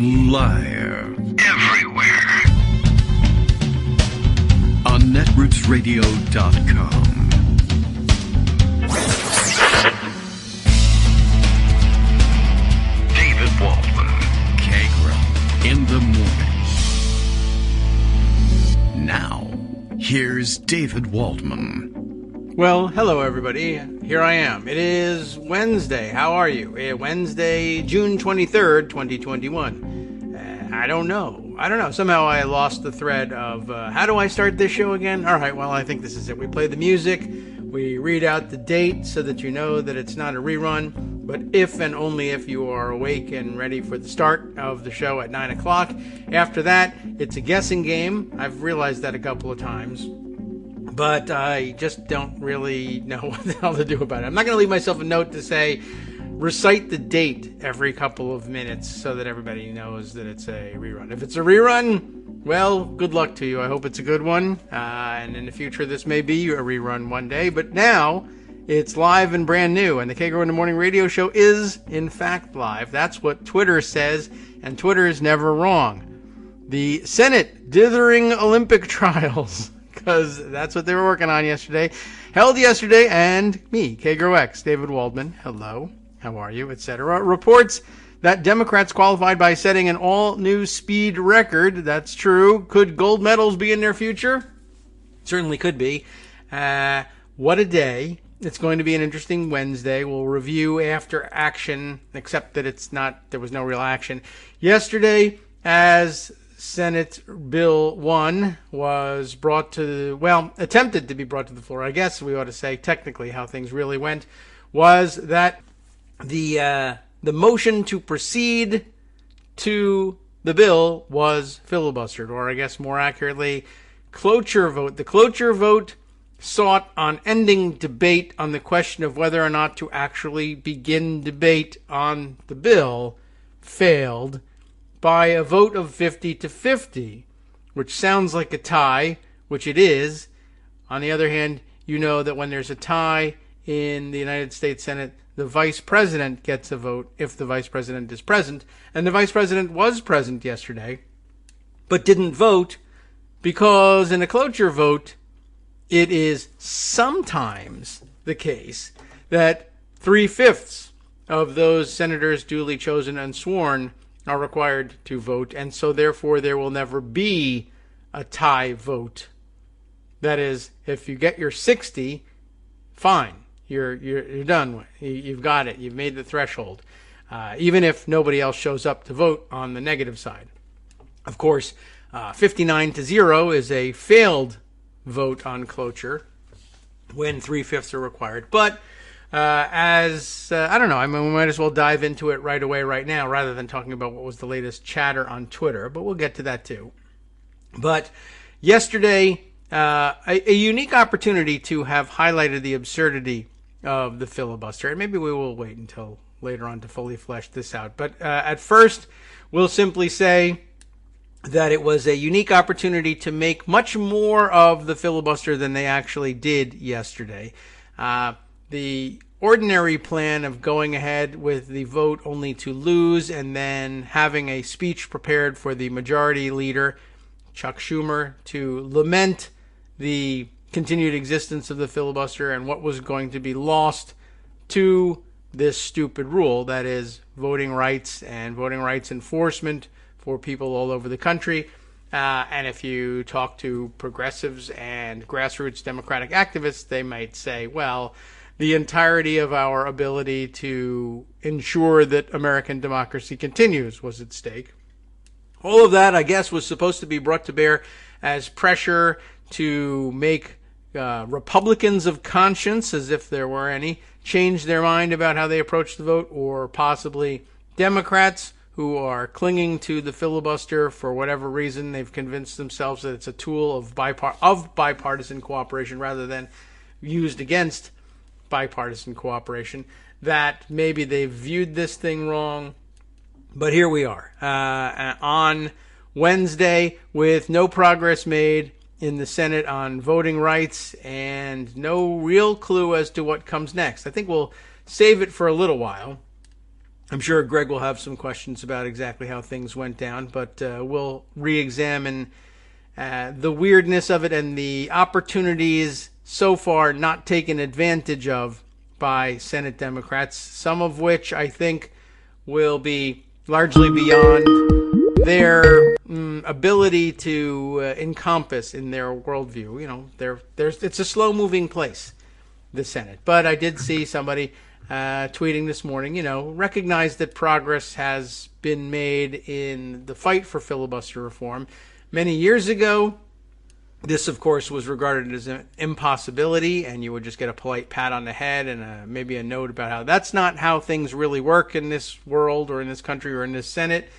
Live. Everywhere. On netrootsradio.com. David Waldman. Kagro. In the morning. Now, here's David Waldman. Well, hello everybody. Here I am. It is Wednesday. How are you? Wednesday, June 23rd, 2021. I don't know. Somehow I lost the thread of how do I start this show again? All right, well, I think this is it. We play the music. We read out the date so that you know that it's not a rerun. But if and only if you are awake and ready for the start of the show at 9 o'clock. After that, it's a guessing game. I've realized that a couple of times. But I just don't really know what the hell to do about it. I'm not going to leave myself a note to say, recite the date every couple of minutes so that everybody knows that it's a rerun. If it's a rerun, well, good luck to you. I hope it's a good one. And in the future, this may be a rerun one day. But now, it's live and brand new. And the Kagro in the Morning radio show is, in fact, live. That's what Twitter says. And Twitter is never wrong. The Senate dithering Olympic trials, because that's what they were working on yesterday, held yesterday, and me, Kagro X, David Waldman, hello, how are you, etc., reports that Democrats qualified by setting an all-new speed record. That's true. Could gold medals be in their future? Certainly could be. What a day. It's going to be an interesting Wednesday. We'll review after action, except that there was no real action. Yesterday, as Senate Bill 1 was attempted to be brought to the floor, I guess we ought to say technically how things really went, was that the motion to proceed to the bill was filibustered, or I guess more accurately, cloture vote. The cloture vote sought on ending debate on the question of whether or not to actually begin debate on the bill failed by a vote of 50-50, which sounds like a tie, which it is. On the other hand, you know that when there's a tie in the United States Senate, the vice president gets a vote if the vice president is present. And the vice president was present yesterday, but didn't vote because in a cloture vote, it is sometimes the case that 3/5 of those senators duly chosen and sworn are required to vote, and so therefore there will never be a tie vote. That is, if you get your 60, fine, you're done. You've got it. You've made the threshold, even if nobody else shows up to vote on the negative side. Of course, 59-0 is a failed vote on cloture when 3/5 are required, but I don't know, we might as well dive into it right away, right now, rather than talking about what was the latest chatter on Twitter, but we'll get to that too. But yesterday, a unique opportunity to have highlighted the absurdity of the filibuster, and maybe we will wait until later on to fully flesh this out. But at first, we'll simply say that it was a unique opportunity to make much more of the filibuster than they actually did yesterday. The ordinary plan of going ahead with the vote only to lose and then having a speech prepared for the majority leader, Chuck Schumer, to lament the continued existence of the filibuster and what was going to be lost to this stupid rule, that is voting rights and voting rights enforcement for people all over the country. And if you talk to progressives and grassroots Democratic activists, they might say, well, the entirety of our ability to ensure that American democracy continues was at stake. All of that, I guess, was supposed to be brought to bear as pressure to make Republicans of conscience, as if there were any, change their mind about how they approach the vote, or possibly Democrats who are clinging to the filibuster for whatever reason. They've convinced themselves that it's a tool of bipartisan cooperation rather than used against bipartisan cooperation, that maybe they've viewed this thing wrong. But here we are on Wednesday with no progress made in the Senate on voting rights and no real clue as to what comes next. I think we'll save it for a little while. I'm sure Greg will have some questions about exactly how things went down, but we'll re-examine the weirdness of it and the opportunities so far not taken advantage of by Senate Democrats, some of which I think will be largely beyond their ability to encompass in their worldview. You know, it's a slow-moving place, the Senate. But I did see somebody tweeting this morning, you know, recognize that progress has been made in the fight for filibuster reform. Many years ago, this, of course, was regarded as an impossibility, and you would just get a polite pat on the head and maybe a note about how that's not how things really work in this world or in this country or in this Senate.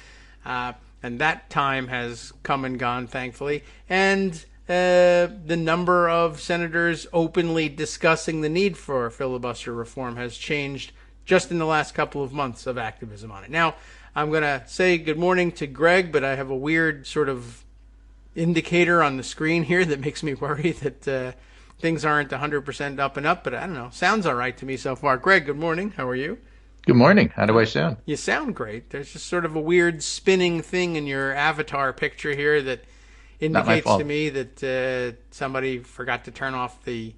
And that time has come and gone, thankfully. And the number of senators openly discussing the need for filibuster reform has changed just in the last couple of months of activism on it. Now, I'm going to say good morning to Greg, but I have a weird sort of indicator on the screen here that makes me worry that things aren't 100% up and up, but I don't know. Sounds all right to me so far. Greg, good morning. How are you? Good morning. How do I sound? You sound great. There's just sort of a weird spinning thing in your avatar picture here that indicates to me that somebody forgot to turn off the,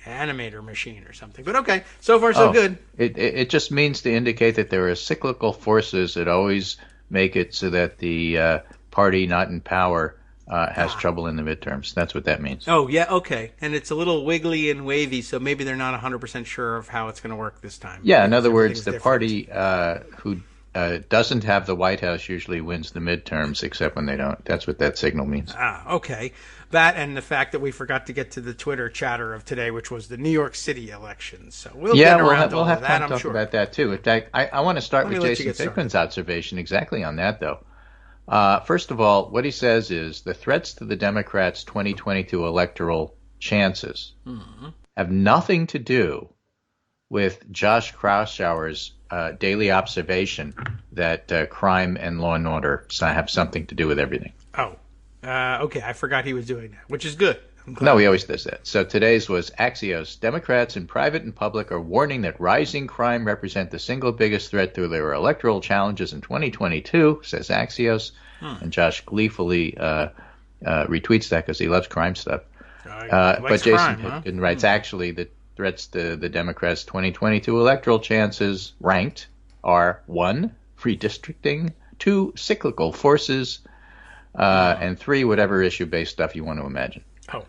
animator machine or something. But okay, so far so good. It just means to indicate that there are cyclical forces that always make it so that the party not in power has trouble in the midterms. That's what that means. Oh, yeah, okay. And it's a little wiggly and wavy, so maybe they're not 100% sure of how it's going to work this time. Yeah, in other words, the party who doesn't have the White House usually wins the midterms, except when they don't. That's what that signal means. Okay. That and the fact that we forgot to get to the Twitter chatter of today, which was the New York City elections. So we'll get around to all of that, I'm sure. We'll have time to talk about that, too. In fact, I want to start with Jason Pickman's observation exactly on that, though. First of all, what he says is the threats to the Democrats' 2022 electoral chances have nothing to do with Josh Kraushaar's daily observation that crime and law and order have something to do with everything. Oh, okay. I forgot he was doing that, which is good. No, he always does that. So today's was Axios. Democrats in private and public are warning that rising crime represent the single biggest threat to their electoral challenges in 2022, says Axios. And Josh gleefully retweets that because he loves crime stuff. But Jason Pittman writes, actually, the threats to the Democrats' 2022 electoral chances ranked are 1, redistricting, 2, cyclical forces, and 3, whatever issue-based stuff you want to imagine. Oh,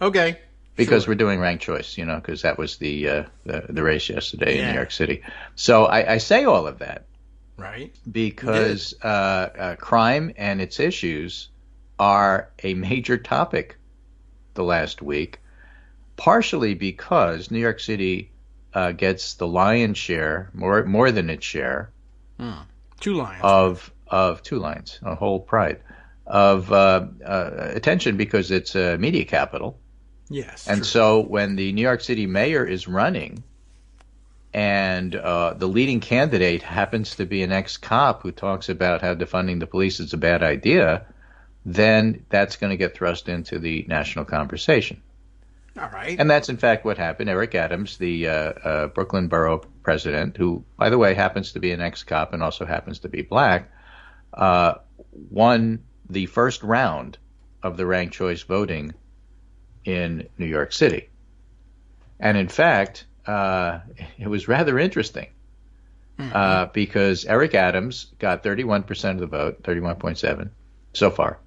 okay. Because we're doing ranked choice, because that was the race yesterday in New York City. So I say all of that. Right. Because crime and its issues are a major topic the last week, partially because New York City gets the lion's share, more than its share, 2 lions of 2 lions, a whole pride of attention because it's a media capital. Yes. And so when the New York City mayor is running, and the leading candidate happens to be an ex-cop who talks about how defunding the police is a bad idea, then that's going to get thrust into the national conversation. All right. And that's, in fact, what happened. Eric Adams, the Brooklyn borough president, who, by the way, happens to be an ex-cop and also happens to be black, won the first round of the ranked choice voting in New York City. And, in fact, it was rather interesting because Eric Adams got 31% of the vote, 31.7 so far.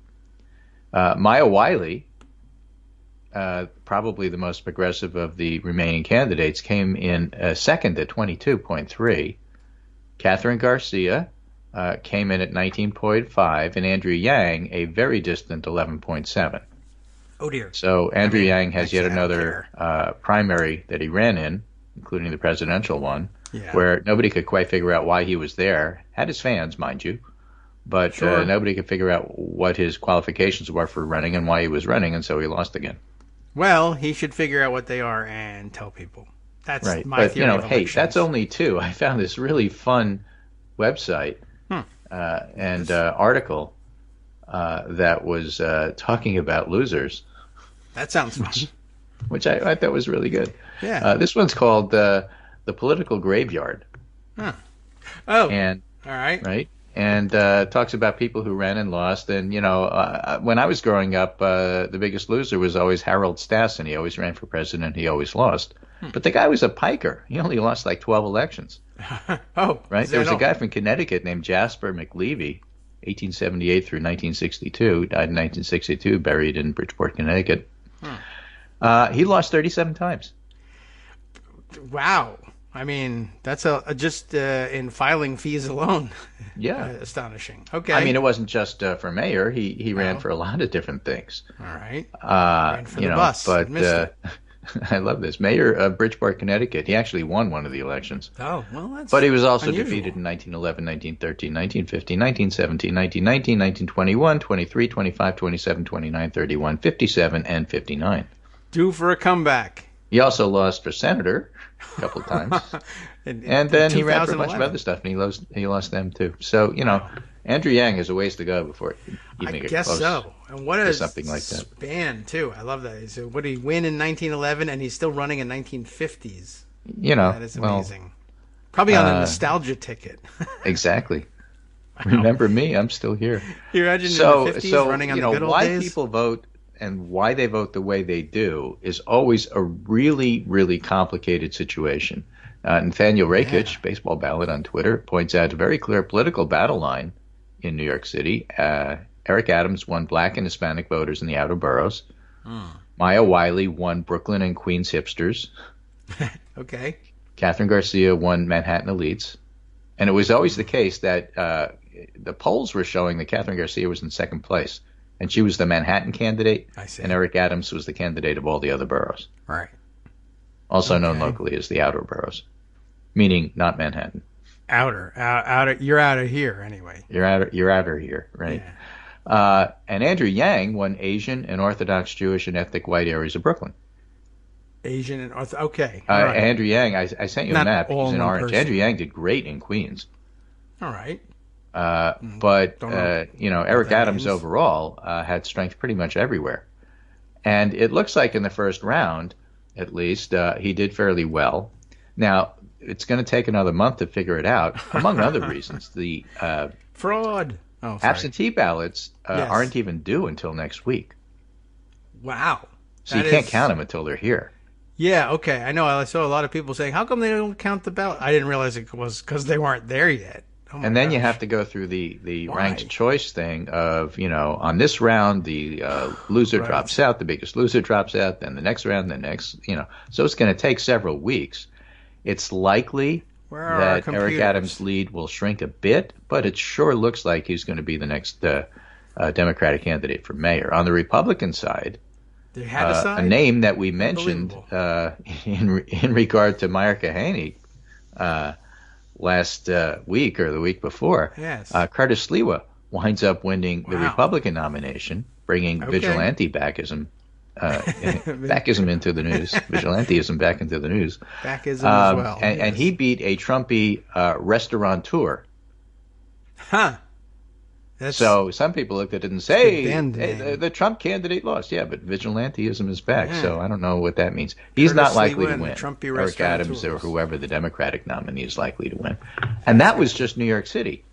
Maya Wiley, probably the most progressive of the remaining candidates, came in second at 22.3. Catherine Garcia came in at 19.5, and Andrew Yang, a very distant 11.7. Oh, dear. So Andrew Yang has yet another primary that he ran in, including the presidential one, where nobody could quite figure out why he was there. Had his fans, mind you, but nobody could figure out what his qualifications were for running and why he was running, and so he lost again. Well, he should figure out what they are and tell people. That's right. my theory of elections. Hey, that's only 2. I found this really fun website and article that was talking about losers. That sounds fun. Which I thought was really good. Yeah. This one's called The Political Graveyard. Huh. Oh, And all right. right? And talks about people who ran and lost. And, when I was growing up, the biggest loser was always Harold Stassen. He always ran for president. He always lost. But the guy was a piker. He only lost like 12 elections, Oh, right? is There that was a all? guy from Connecticut named Jasper McLevy, 1878 through 1962, died in 1962, buried in Bridgeport, Connecticut. He lost 37 times. Wow. I mean, that's just in filing fees alone. Yeah. Astonishing. Okay. I mean, it wasn't just for mayor. He ran for a lot of different things. All right. Ran for the bus. But Missed it. I love this. Mayor of Bridgeport, Connecticut. He actually won one of the elections. Oh, well, that's But he was also unusual. defeated in 1911, 1913, 1915, 1917, 1919, 1921, 23, 25, 27, 29, 31, 57, and 59. Due for a comeback. He also lost for senator a couple of times. And then he ran for a bunch of 2011. other stuff, and he lost them too. So, Andrew Yang has a ways to go before he I even gets guess close. so. And what a something like that. span, too. I love that. So what did he win in 1911, and he's still running in 1950s? That is amazing. Probably on a nostalgia ticket. Exactly. Remember me? I'm still here. You imagine in the 50s running on the good old why days? people vote and why they vote the way they do is always a really, really complicated situation. Nathaniel Rakich, Baseball Ballad on Twitter, points out a very clear political battle line in New York City. Eric Adams won black and Hispanic voters in the outer boroughs. Maya Wiley won Brooklyn and Queens hipsters. Okay. Catherine Garcia won Manhattan elites. And it was always the case that the polls were showing that Catherine Garcia was in second place. And she was the Manhattan candidate. I see. And Eric Adams was the candidate of all the other boroughs. Right. Also known locally as the outer boroughs, meaning not Manhattan. Outer. You're out of here anyway. You're outer here, right? Yeah. And Andrew Yang won Asian and Orthodox Jewish and ethnic white areas of Brooklyn. Asian and okay. All right. Andrew Yang, I sent you Not a map. all He's in one orange. person. Andrew Yang did great in Queens. All right. But Don't know Eric that Adams means. overall had strength pretty much everywhere. And it looks like in the first round, at least, he did fairly well. Now, it's going to take another month to figure it out, among other reasons. The Fraud. Oh, sorry. absentee ballots Yes. aren't even due until next week. Wow. So you can't count them until they're here. Yeah, okay. I know. I saw a lot of people saying, how come they don't count the ballot? I didn't realize it was because they weren't there yet. Oh my And then you gosh. have to go through the Why? ranked choice thing of, on this round, the loser Right. drops out, the biggest loser drops out, then the next round, the next, So it's going to take several weeks. It's likely Where are our that Eric computers? Adams' lead will shrink a bit, but it sure looks like he's going to be the next Democratic candidate for mayor. On the Republican side, They had a a side? name that we mentioned in regard to Meyer Kahaney last week or the week before. Yes. Curtis Sliwa winds up winning the Wow. Republican nomination, bringing Okay. vigilante backism into the news. Vigilanteism back into the news. Backism as well. And yes. he beat a Trumpy restaurateur. Huh. That's, So some people looked at it and say, Good band hey, name. the Trump candidate lost. Yeah, but vigilanteism is back. Yeah. So I don't know what that means. He's Curtis not likely Sliwa to and the win. Trumpy Eric Adams or restaurateurs. whoever the Democratic nominee is likely to win. And that was just New York City.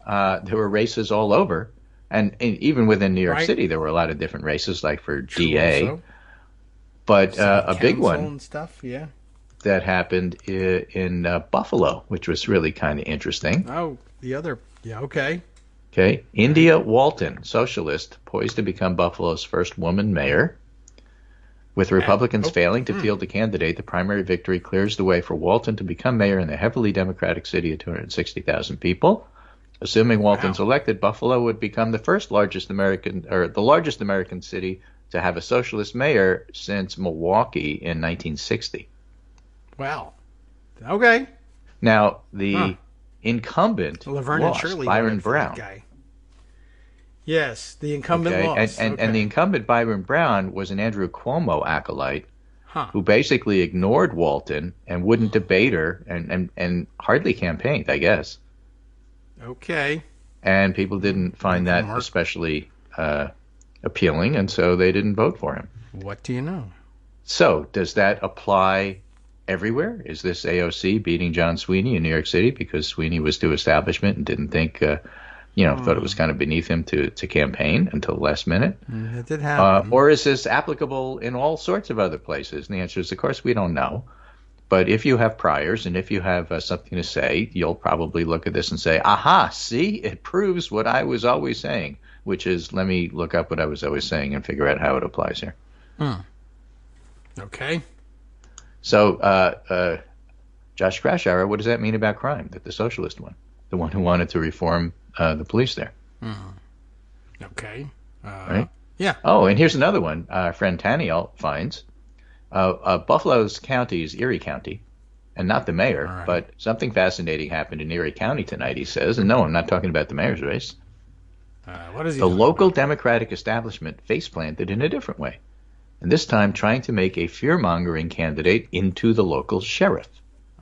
There were races all over. And even within New York Right. City, there were a lot of different races, like for True DA. also. But City a big council one and stuff, yeah. that happened in Buffalo, which was really kind of interesting. Oh, the other, yeah, okay. Okay, India Walton, socialist, poised to become Buffalo's first woman mayor. With Republicans failing to field a candidate, the primary victory clears the way for Walton to become mayor in the heavily Democratic city of 260,000 people. Assuming Walton's elected, Buffalo would become the largest American city to have a socialist mayor since Milwaukee in 1960. Wow. Okay. Now, the incumbent Laverne and lost, Shirley Byron voted for that Brown. guy. Yes, the incumbent Okay, lost. and the incumbent Byron Brown was an Andrew Cuomo acolyte Huh. who basically ignored Walton and wouldn't debate her and hardly campaigned, I guess. Okay. And people didn't find that Mark. especially appealing, and so they didn't vote for him. What do you know? So does that apply everywhere? Is this AOC beating John Sweeney in New York City because Sweeney was too establishment and didn't think, thought it was kind of beneath him to campaign until the last minute? It did happen. Or is this applicable in all sorts of other places? And the answer is, of course, we don't know. But if you have priors and if you have something to say, you'll probably look at this and say, aha, see, it proves what I was always saying, which is, let me look up what I was always saying and figure out how it applies here. Okay. So, Josh Krashour, what does that mean about crime? That the socialist one, the one who wanted to reform the police there. Okay. Right? Yeah. Oh, and here's another one. Our friend Taniel finds Buffalo's county is Erie County, and not the mayor. Right. But something fascinating happened in Erie County tonight, he says. And no, I'm not talking about the mayor's race. What is he? The local Democratic establishment face-planted in a different way, and this time trying to make a fear-mongering candidate into the local sheriff.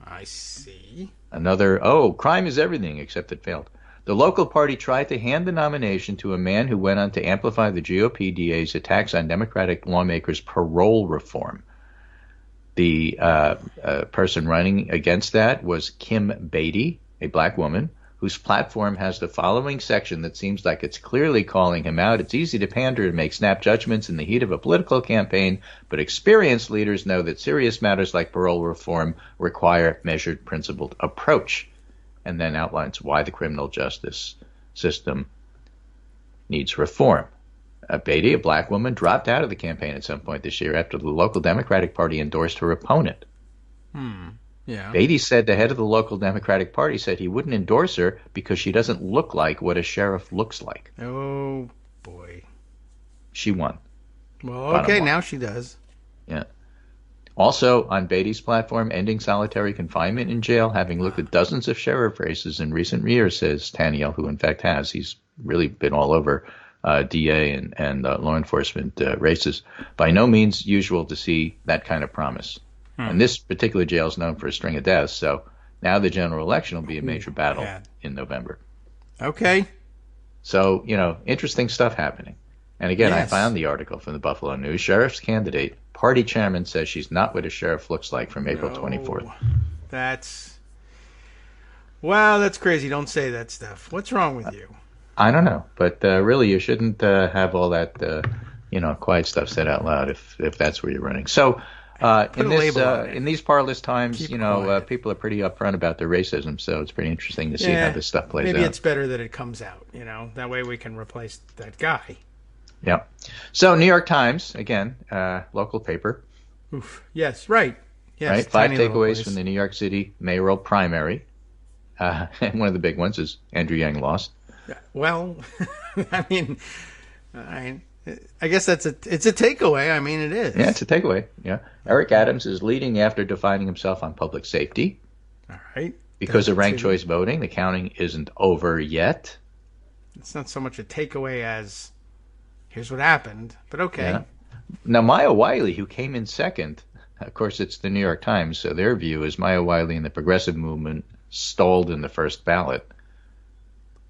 I see. Another, crime is everything, except it failed. The local party tried to hand the nomination to a man who went on to amplify the GOP DA's attacks on Democratic lawmakers' parole reform. The person running against that was Kim Beatty, a black woman, whose platform has the following section that seems like it's clearly calling him out. It's easy to pander and make snap judgments in the heat of a political campaign, but experienced leaders know that serious matters like parole reform require measured, principled approach, and then outlines why the criminal justice system needs reform. Beatty, a black woman, dropped out of the campaign at some point this year after the local Democratic Party endorsed her opponent. Yeah. Beatty said the head of the local Democratic Party said he wouldn't endorse her because she doesn't look like what a sheriff looks like. Oh, boy. She won. Well, okay, now she does. Yeah. Also, on Beatty's platform, ending solitary confinement in jail, having looked at dozens of sheriff races in recent years, says Taniel, who in fact has. He's really been all over DA and law enforcement races. By no means usual to see that kind of promise. And this particular jail is known for a string of deaths, so now the general election will be a major battle in November. Okay. So, interesting stuff happening. And again, Yes. I found the article from the Buffalo News. Sheriff's candidate, party chairman, says she's not what a sheriff looks like from April 24th. That's crazy. Don't say that stuff. What's wrong with you? I don't know, but really you shouldn't have all that, quiet stuff said out loud if that's where you're running. So in these parlous times, people are pretty upfront about their racism, so it's pretty interesting to see how this stuff plays out. Maybe it's better that it comes out, That way we can replace that guy. Yeah. So New York Times, again, local paper. Oof. Yes, right. Yes, right. 5 tiny little takeaways place. from the New York City mayoral primary. And one of the big ones is Andrew Yang lost. Well, I guess it's a takeaway. I mean, it is. Yeah, it's a takeaway. Yeah. Eric Adams is leading after defining himself on public safety. All right. Because of ranked choice voting, the counting isn't over yet. It's not so much a takeaway as here's what happened, but okay. Yeah. Now, Maya Wiley, who came in second, of course, it's the New York Times, so their view is Maya Wiley and the progressive movement stalled in the first ballot.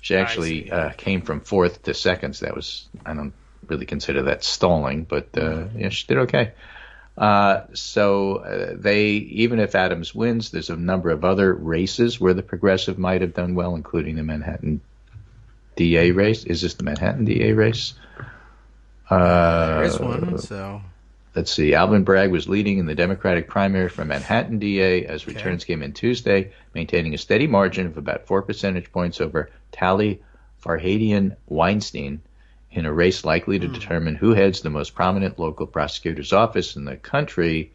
She actually came from fourth to second. So that was, I don't really consider that stalling, but she did okay. So even if Adams wins, there's a number of other races where the progressive might have done well, including the Manhattan DA race. Is this the Manhattan DA race? There is one, so... Let's see. Alvin Bragg was leading in the Democratic primary for Manhattan DA as returns came in Tuesday, maintaining a steady margin of about 4 percentage points over Tali Farhadian Weinstein in a race likely to determine who heads the most prominent local prosecutor's office in the country.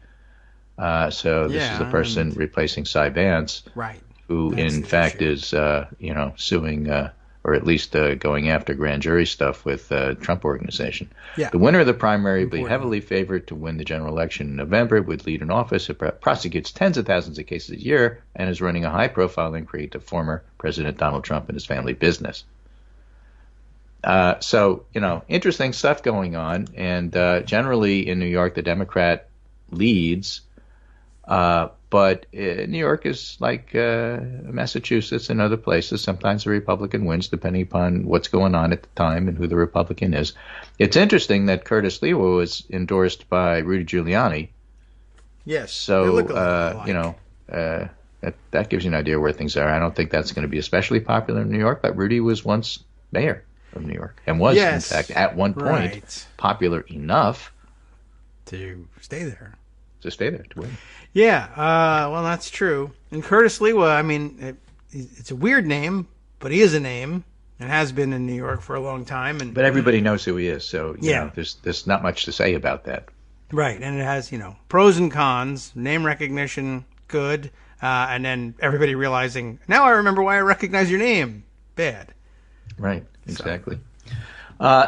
So this is a person replacing Cy Vance, right? Who in fact is, suing or at least going after grand jury stuff with Trump Organization. Yeah. The winner of the primary will be heavily favored to win the general election in November, would lead an office that prosecutes tens of thousands of cases a year, and is running a high-profile inquiry to former President Donald Trump and his family business. So, interesting stuff going on, and generally in New York, the Democrat leads, but New York is like Massachusetts and other places. Sometimes the Republican wins, depending upon what's going on at the time and who the Republican is. It's interesting that Curtis Lewa was endorsed by Rudy Giuliani, Yes. They look a lot alike. You know, that gives you an idea where things are. I don't think that's going to be especially popular in New York, but Rudy was once mayor of New York and was, in fact, at one point popular enough to stay there. To win. Yeah, well, that's true. And Curtis Lewa, I mean, it's a weird name, but he is a name and has been in New York for a long time. But everybody knows who he is, so you know, there's not much to say about that. Right, and it has, you know, pros and cons, name recognition, good, and then everybody realizing, now I remember why I recognize your name, bad. Right, exactly.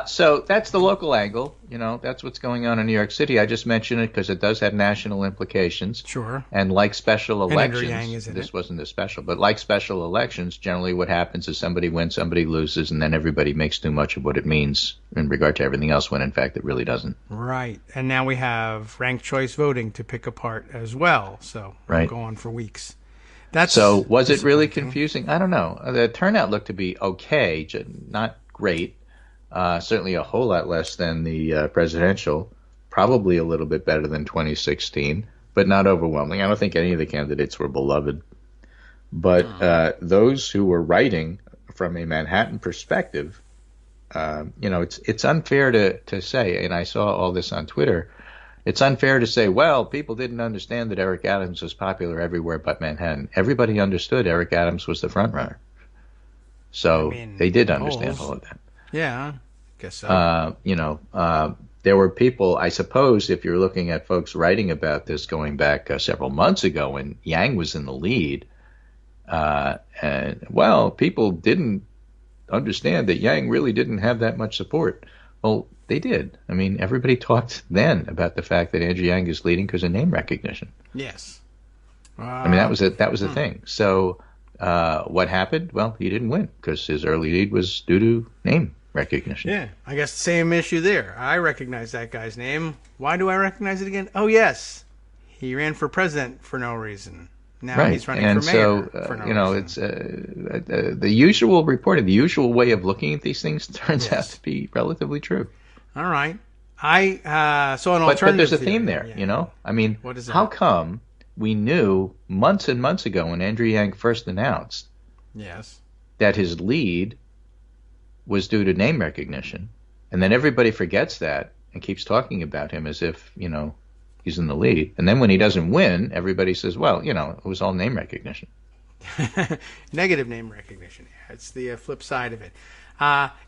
So that's the local angle. You know, that's what's going on in New York City. I just mentioned it because it does have national implications. Sure. And like special elections, this wasn't a special, but like special elections, generally what happens is somebody wins, somebody loses, and then everybody makes too much of what it means in regard to everything else when in fact it really doesn't. Right. And now we have ranked choice voting to pick apart as well. So it'll go on for weeks. So was it really confusing? I don't know. The turnout looked to be okay, not great. Certainly a whole lot less than the presidential, probably a little bit better than 2016, but not overwhelming. I don't think any of the candidates were beloved. But those who were writing from a Manhattan perspective, you know, it's unfair to say, and I saw all this on Twitter, it's unfair to say, well, people didn't understand that Eric Adams was popular everywhere but Manhattan. Everybody understood Eric Adams was the front runner. So they did understand all of that. Yeah, I guess so. You know, there were people, I suppose, if you're looking at folks writing about this going back several months ago when Yang was in the lead, and, well, people didn't understand that Yang really didn't have that much support. Well, they did. I mean, everybody talked then about the fact that Andrew Yang is leading because of name recognition. Yes. I mean, that was a thing. So what happened? Well, he didn't win because his early lead was due to name recognition. Yeah, I guess the same issue there. I recognize that guy's name. Why do I recognize it again? Oh, yes. He ran for president for no reason. Now he's running for mayor for no you know, reason. It's the usual reporting, the usual way of looking at these things turns out to be relatively true. All right. I saw an alternative. But there's a theme there, you know? I mean, what is that? How come we knew months and months ago when Andrew Yang first announced that his lead was due to name recognition, and then everybody forgets that and keeps talking about him as if, you know, he's in the lead. And then when he doesn't win, everybody says, well, you know, it was all name recognition. Negative name recognition. Yeah, it's the flip side of it.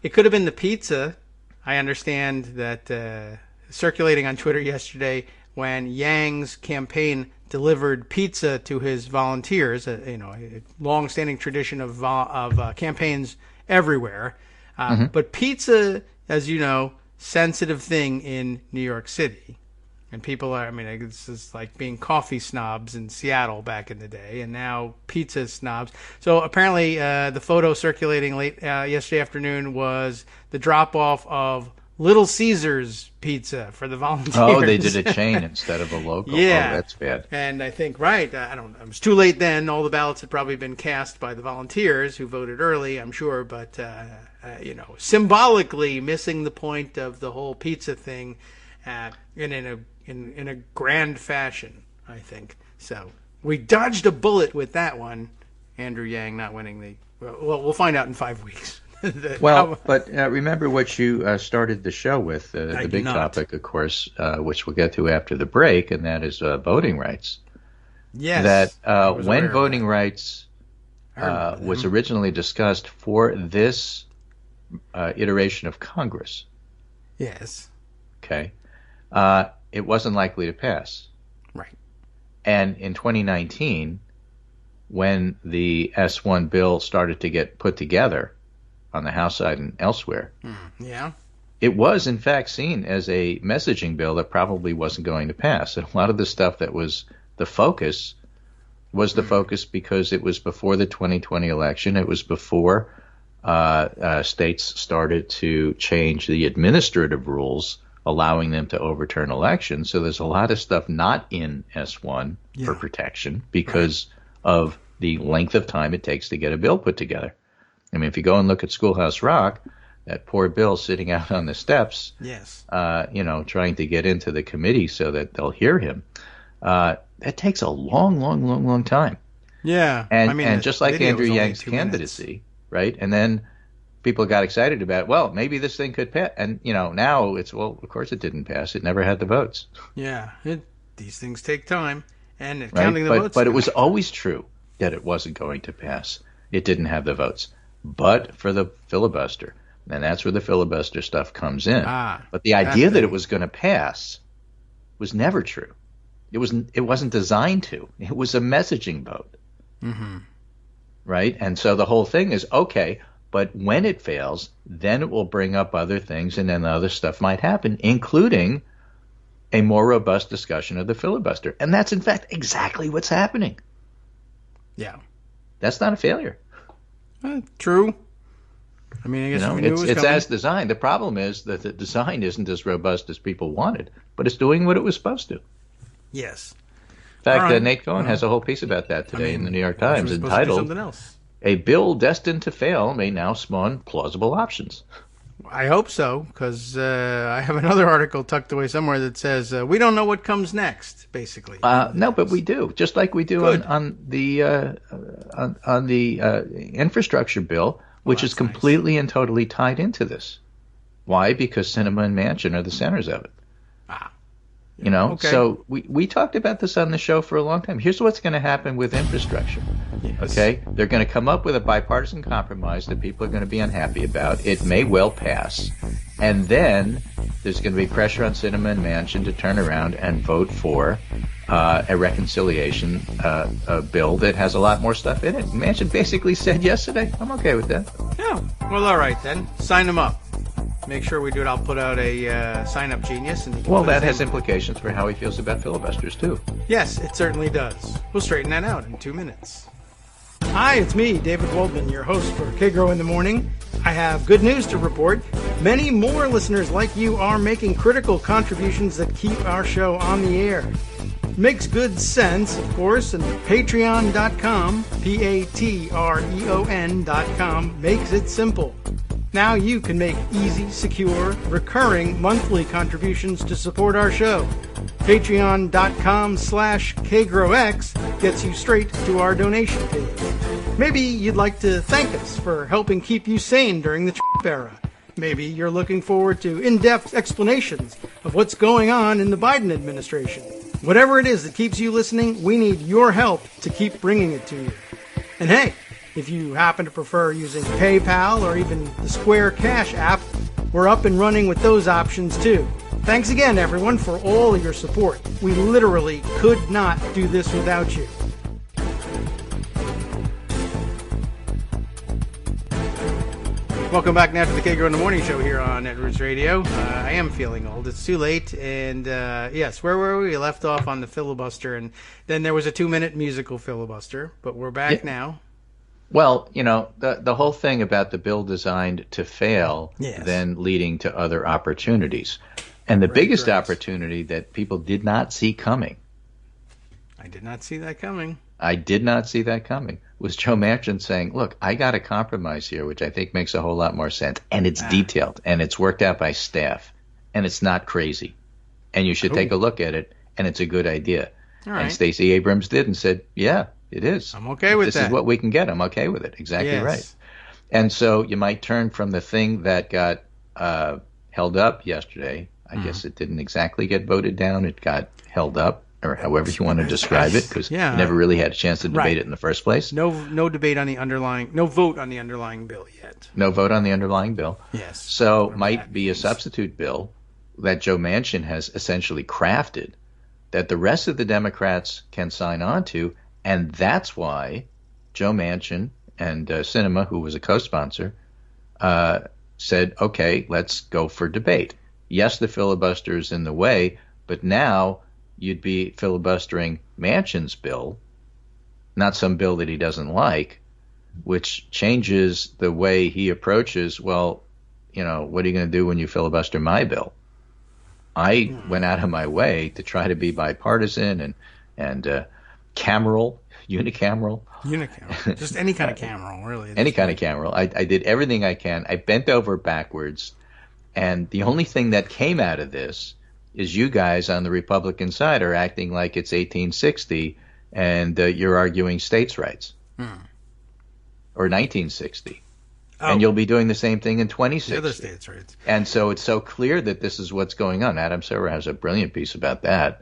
It could have been the pizza. I understand that circulating on Twitter yesterday when Yang's campaign delivered pizza to his volunteers, you know, a long-standing tradition of campaigns everywhere. But pizza, as you know, sensitive thing in New York City. And people are, I mean, it's just like being coffee snobs in Seattle back in the day, and now pizza snobs. So apparently the photo circulating late yesterday afternoon was the drop-off of Little Caesars pizza for the volunteers. Oh, they did a chain instead of a local. Yeah. Oh, that's bad. And I think, it was too late then. All the ballots had probably been cast by the volunteers who voted early, I'm sure. But, you know, symbolically missing the point of the whole pizza thing in a grand fashion, I think. So we dodged a bullet with that one. Andrew Yang not winning the... Well, we'll find out in 5 weeks. But remember what you started the show with, the big topic, of course, which we'll get to after the break, and that is voting rights. Yes. That when voting rights was originally discussed for this iteration of Congress. Yes. Okay. It wasn't likely to pass. Right. And in 2019, when the S1 bill started to get put together on the House side and elsewhere, it was in fact seen as a messaging bill that probably wasn't going to pass. And a lot of the stuff that was the focus was the focus because it was before the 2020 election. It was before states started to change the administrative rules allowing them to overturn elections. So there's a lot of stuff not in S1 for protection because of the length of time it takes to get a bill put together. I mean, if you go and look at Schoolhouse Rock, that poor Bill sitting out on the steps, you know, trying to get into the committee so that they'll hear him. That takes a long, long, long, long time. Yeah. And just like video Andrew was only Yang's 2 minutes. candidacy, right? And then people got excited about it. Well, maybe this thing could pass. And, now it's, well, of course it didn't pass. It never had the votes. Yeah. These things take time. And Right? counting the votes. But it was always true that it wasn't going to pass. It didn't have the votes. But for the filibuster. And that's where the filibuster stuff comes in. But the idea that it was going to pass was never true. It wasn't designed to. It was a messaging vote. Mm-hmm. Right? And so the whole thing is, okay, but when it fails, then it will bring up other things, and then other stuff might happen, including a more robust discussion of the filibuster. And that's, in fact, exactly what's happening. Yeah. That's not a failure. True. I mean, I guess we knew it was it's coming. as designed. The problem is that the design isn't as robust as people wanted, but it's doing what it was supposed to. Yes. In fact, All right. Nate Cohn has a whole piece about that today in the New York I Times was supposed to do entitled, something else. "A Bill Destined to Fail May Now Spawn Plausible Options." I hope so, because I have another article tucked away somewhere that says we don't know what comes next, basically. No, but we do, just like we do on the infrastructure bill, which is completely and totally tied into this. Why? Because Sinema and Manchin are the centers of it. Okay. So we talked about this on the show for a long time. Here's what's going to happen with infrastructure. Yes. Okay? They're going to come up with a bipartisan compromise that people are going to be unhappy about. It may well pass. And then there's going to be pressure on Sinema and Manchin to turn around and vote for a reconciliation bill that has a lot more stuff in it. Manchin basically said yesterday, I'm okay with that. Yeah. Well, all right, then. Sign them up. Make sure we do it. I'll put out a sign-up genius. Well, that has implications for how he feels about filibusters, too. Yes, it certainly does. We'll straighten that out in 2 minutes. Hi, it's me, David Waldman, your host for Kagro in the Morning. I have good news to report. Many more listeners like you are making critical contributions that keep our show on the air. Makes good sense, of course, and patreon.com, Patreon.com, makes it simple. Now you can make easy, secure, recurring monthly contributions to support our show. Patreon.com/KagroX gets you straight to our donation page. Maybe you'd like to thank us for helping keep you sane during the Trump era. Maybe you're looking forward to in-depth explanations of what's going on in the Biden administration. Whatever it is that keeps you listening, we need your help to keep bringing it to you. And hey, if you happen to prefer using PayPal or even the Square Cash app, we're up and running with those options too. Thanks again, everyone, for all of your support. We literally could not do this without you. Welcome back now to the Kagro in the Morning Show here on Netroots Radio. I am feeling old. It's too late. And yes, where were we? We left off on the filibuster, and then there was a 2-minute musical filibuster. But we're back now. Well, the whole thing about the bill designed to fail, then leading to other opportunities. And the biggest opportunity that people did not see coming. I did not see that coming. Was Joe Manchin saying, look, I got a compromise here, which I think makes a whole lot more sense. And it's detailed, and it's worked out by staff, and it's not crazy. And you should take a look at it, and it's a good idea. And Stacey Abrams did and said, yeah, it is. I'm okay with that. This is what we can get. I'm okay with it. Exactly right. And so you might turn from the thing that got held up yesterday. I guess it didn't exactly get voted down. It got held up, or however you want to describe it, because you never really had a chance to debate it in the first place. No debate on the underlying, no vote on the underlying bill yet. No vote on the underlying bill. Yes. So might be a substitute bill that Joe Manchin has essentially crafted that the rest of the Democrats can sign on to, and that's why Joe Manchin and Sinema, who was a co-sponsor, said, okay, let's go for debate. Yes, the filibuster is in the way, but now you'd be filibustering Manchin's bill, not some bill that he doesn't like, which changes the way he approaches, well, what are you going to do when you filibuster my bill? I went out of my way to try to be bipartisan and cameral, unicameral. Just any kind of cameral, really. Any kind of cameral. I did everything I can. I bent over backwards, and the only thing that came out of this is you guys on the Republican side are acting like it's 1860 and you're arguing states' rights. Or 1960. Oh. And you'll be doing the same thing in 2060. The other states' rights. And so it's so clear that this is what's going on. Adam Silver has a brilliant piece about that.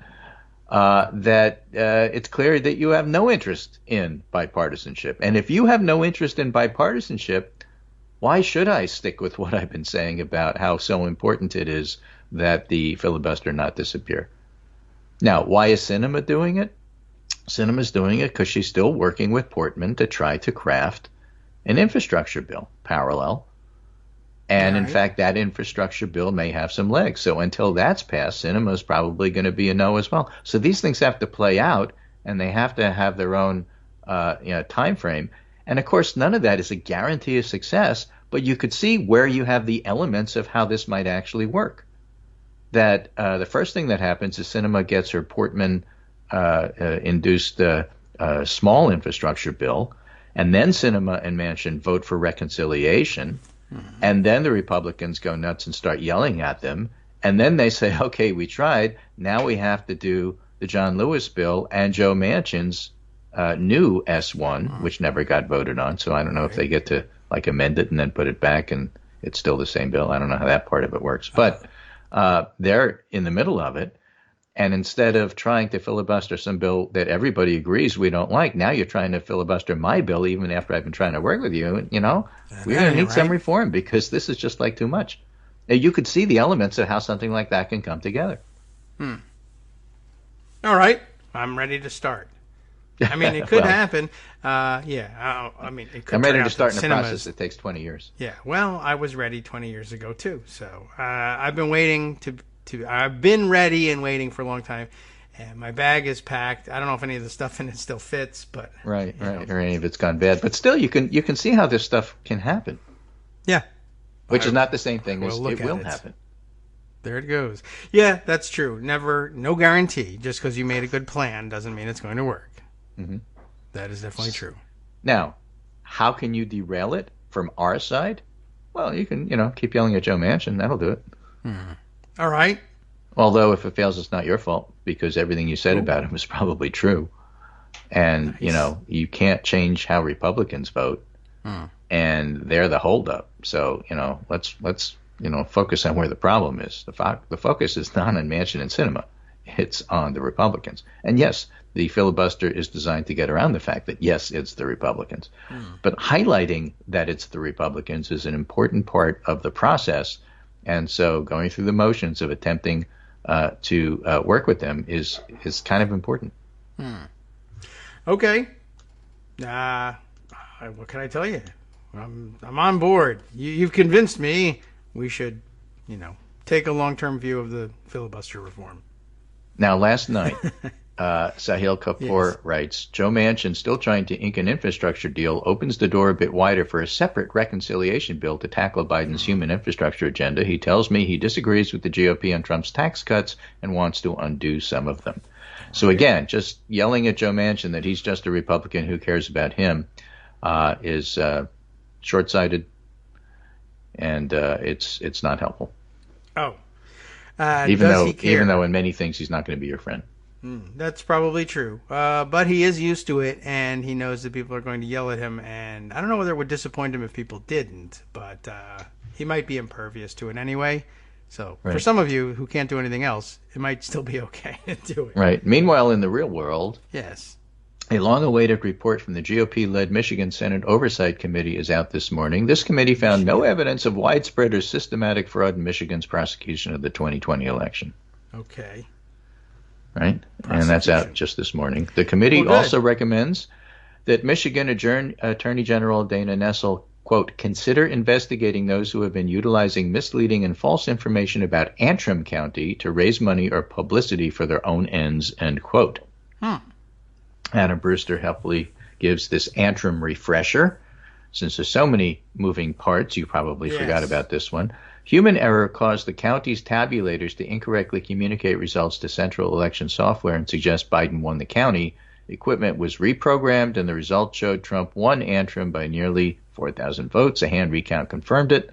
That it's clear that you have no interest in bipartisanship. And if you have no interest in bipartisanship, why should I stick with what I've been saying about how so important it is that the filibuster not disappear? Now, why is Sinema doing it? Sinema's doing it because she's still working with Portman to try to craft an infrastructure bill parallel. And in fact, that infrastructure bill may have some legs. So until that's passed, Sinema is probably going to be a no as well. So these things have to play out, and they have to have their own time frame. And of course, none of that is a guarantee of success, but you could see where you have the elements of how this might actually work. That the first thing that happens is Sinema gets her Portman induced small infrastructure bill, and then Sinema and Manchin vote for reconciliation, and then the Republicans go nuts and start yelling at them, and then they say, okay, we tried, now we have to do the John Lewis bill and Joe Manchin's new S1, which never got voted on, so I don't know if they get to like amend it and then put it back and it's still the same bill. I don't know how that part of it works, but they're in the middle of it. And instead of trying to filibuster some bill that everybody agrees we don't like, now you're trying to filibuster my bill even after I've been trying to work with you. You know, we're going to need some reform because this is just like too much. Now, you could see the elements of how something like that can come together. All right. I'm ready to start. I mean, it could happen. I mean, it could. I'm ready to start in a process that takes 20 years. Yeah. Well, I was ready 20 years ago, too. So I've been waiting I've been ready and waiting for a long time, and my bag is packed. I don't know if any of the stuff in it still fits, but right, or any of it's gone bad. But still, you can see how this stuff can happen. Yeah, which is not the same thing as it will happen. There it goes. Yeah, that's true. No guarantee. Just because you made a good plan doesn't mean it's going to work. Mm-hmm. That is definitely true. Now, how can you derail it from our side? Well, you can keep yelling at Joe Manchin. That'll do it. All right. Although if it fails, it's not your fault because everything you said about him is probably true. And, nice. You can't change how Republicans vote. And they're the holdup. So, let's focus on where the problem is. The focus is not on Manchin and Sinema. It's on the Republicans. And yes, the filibuster is designed to get around the fact that, yes, it's the Republicans. But highlighting that it's the Republicans is an important part of the process. And so going through the motions of attempting to work with them is kind of important. Okay. What can I tell you? I'm on board. You've convinced me. We should, take a long-term view of the filibuster reform. Now, last night, Sahil Kapoor writes, Joe Manchin, still trying to ink an infrastructure deal, opens the door a bit wider for a separate reconciliation bill to tackle Biden's human infrastructure agenda. He tells me he disagrees with the GOP on Trump's tax cuts and wants to undo some of them. So again, just yelling at Joe Manchin that he's just a Republican who cares about him is short-sighted, and it's not helpful. Oh. Even though in many things he's not going to be your friend. That's probably true. But he is used to it, and he knows that people are going to yell at him. And I don't know whether it would disappoint him if people didn't, but he might be impervious to it anyway. So for some of you who can't do anything else, it might still be okay to do it. Right. Meanwhile, in the real world, yes, a long-awaited report from the GOP-led Michigan Senate Oversight Committee is out this morning. This committee found no evidence of widespread or systematic fraud in Michigan's prosecution of the 2020 election. Okay. Right? And that's out just this morning. The committee also recommends that Michigan Attorney General Dana Nessel, quote, consider investigating those who have been utilizing misleading and false information about Antrim County to raise money or publicity for their own ends, end quote. Adam Brewster helpfully gives this Antrim refresher. Since there's so many moving parts, you probably forgot about this one. Human error caused the county's tabulators to incorrectly communicate results to central election software and suggest Biden won the county. Equipment was reprogrammed, and the result showed Trump won Antrim by nearly 4,000 votes. A hand recount confirmed it.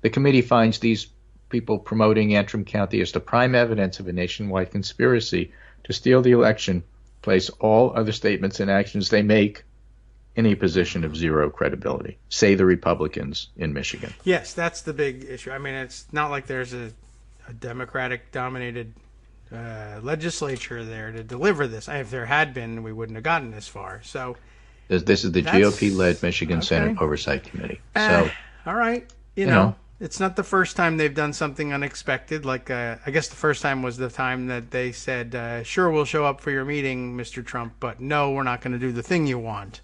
The committee finds these people promoting Antrim County as the prime evidence of a nationwide conspiracy to steal the election place all other statements and actions they make in a position of zero credibility, say the Republicans in Michigan. Yes, that's the big issue. I mean, it's not like there's a Democratic-dominated legislature there to deliver this. If there had been, we wouldn't have gotten this far. So this is the GOP-led Michigan Senate Oversight Committee. So, all right, you know, it's not the first time they've done something unexpected. Like, I guess the first time was the time that they said, sure, we'll show up for your meeting, Mr. Trump, but no, we're not going to do the thing you want.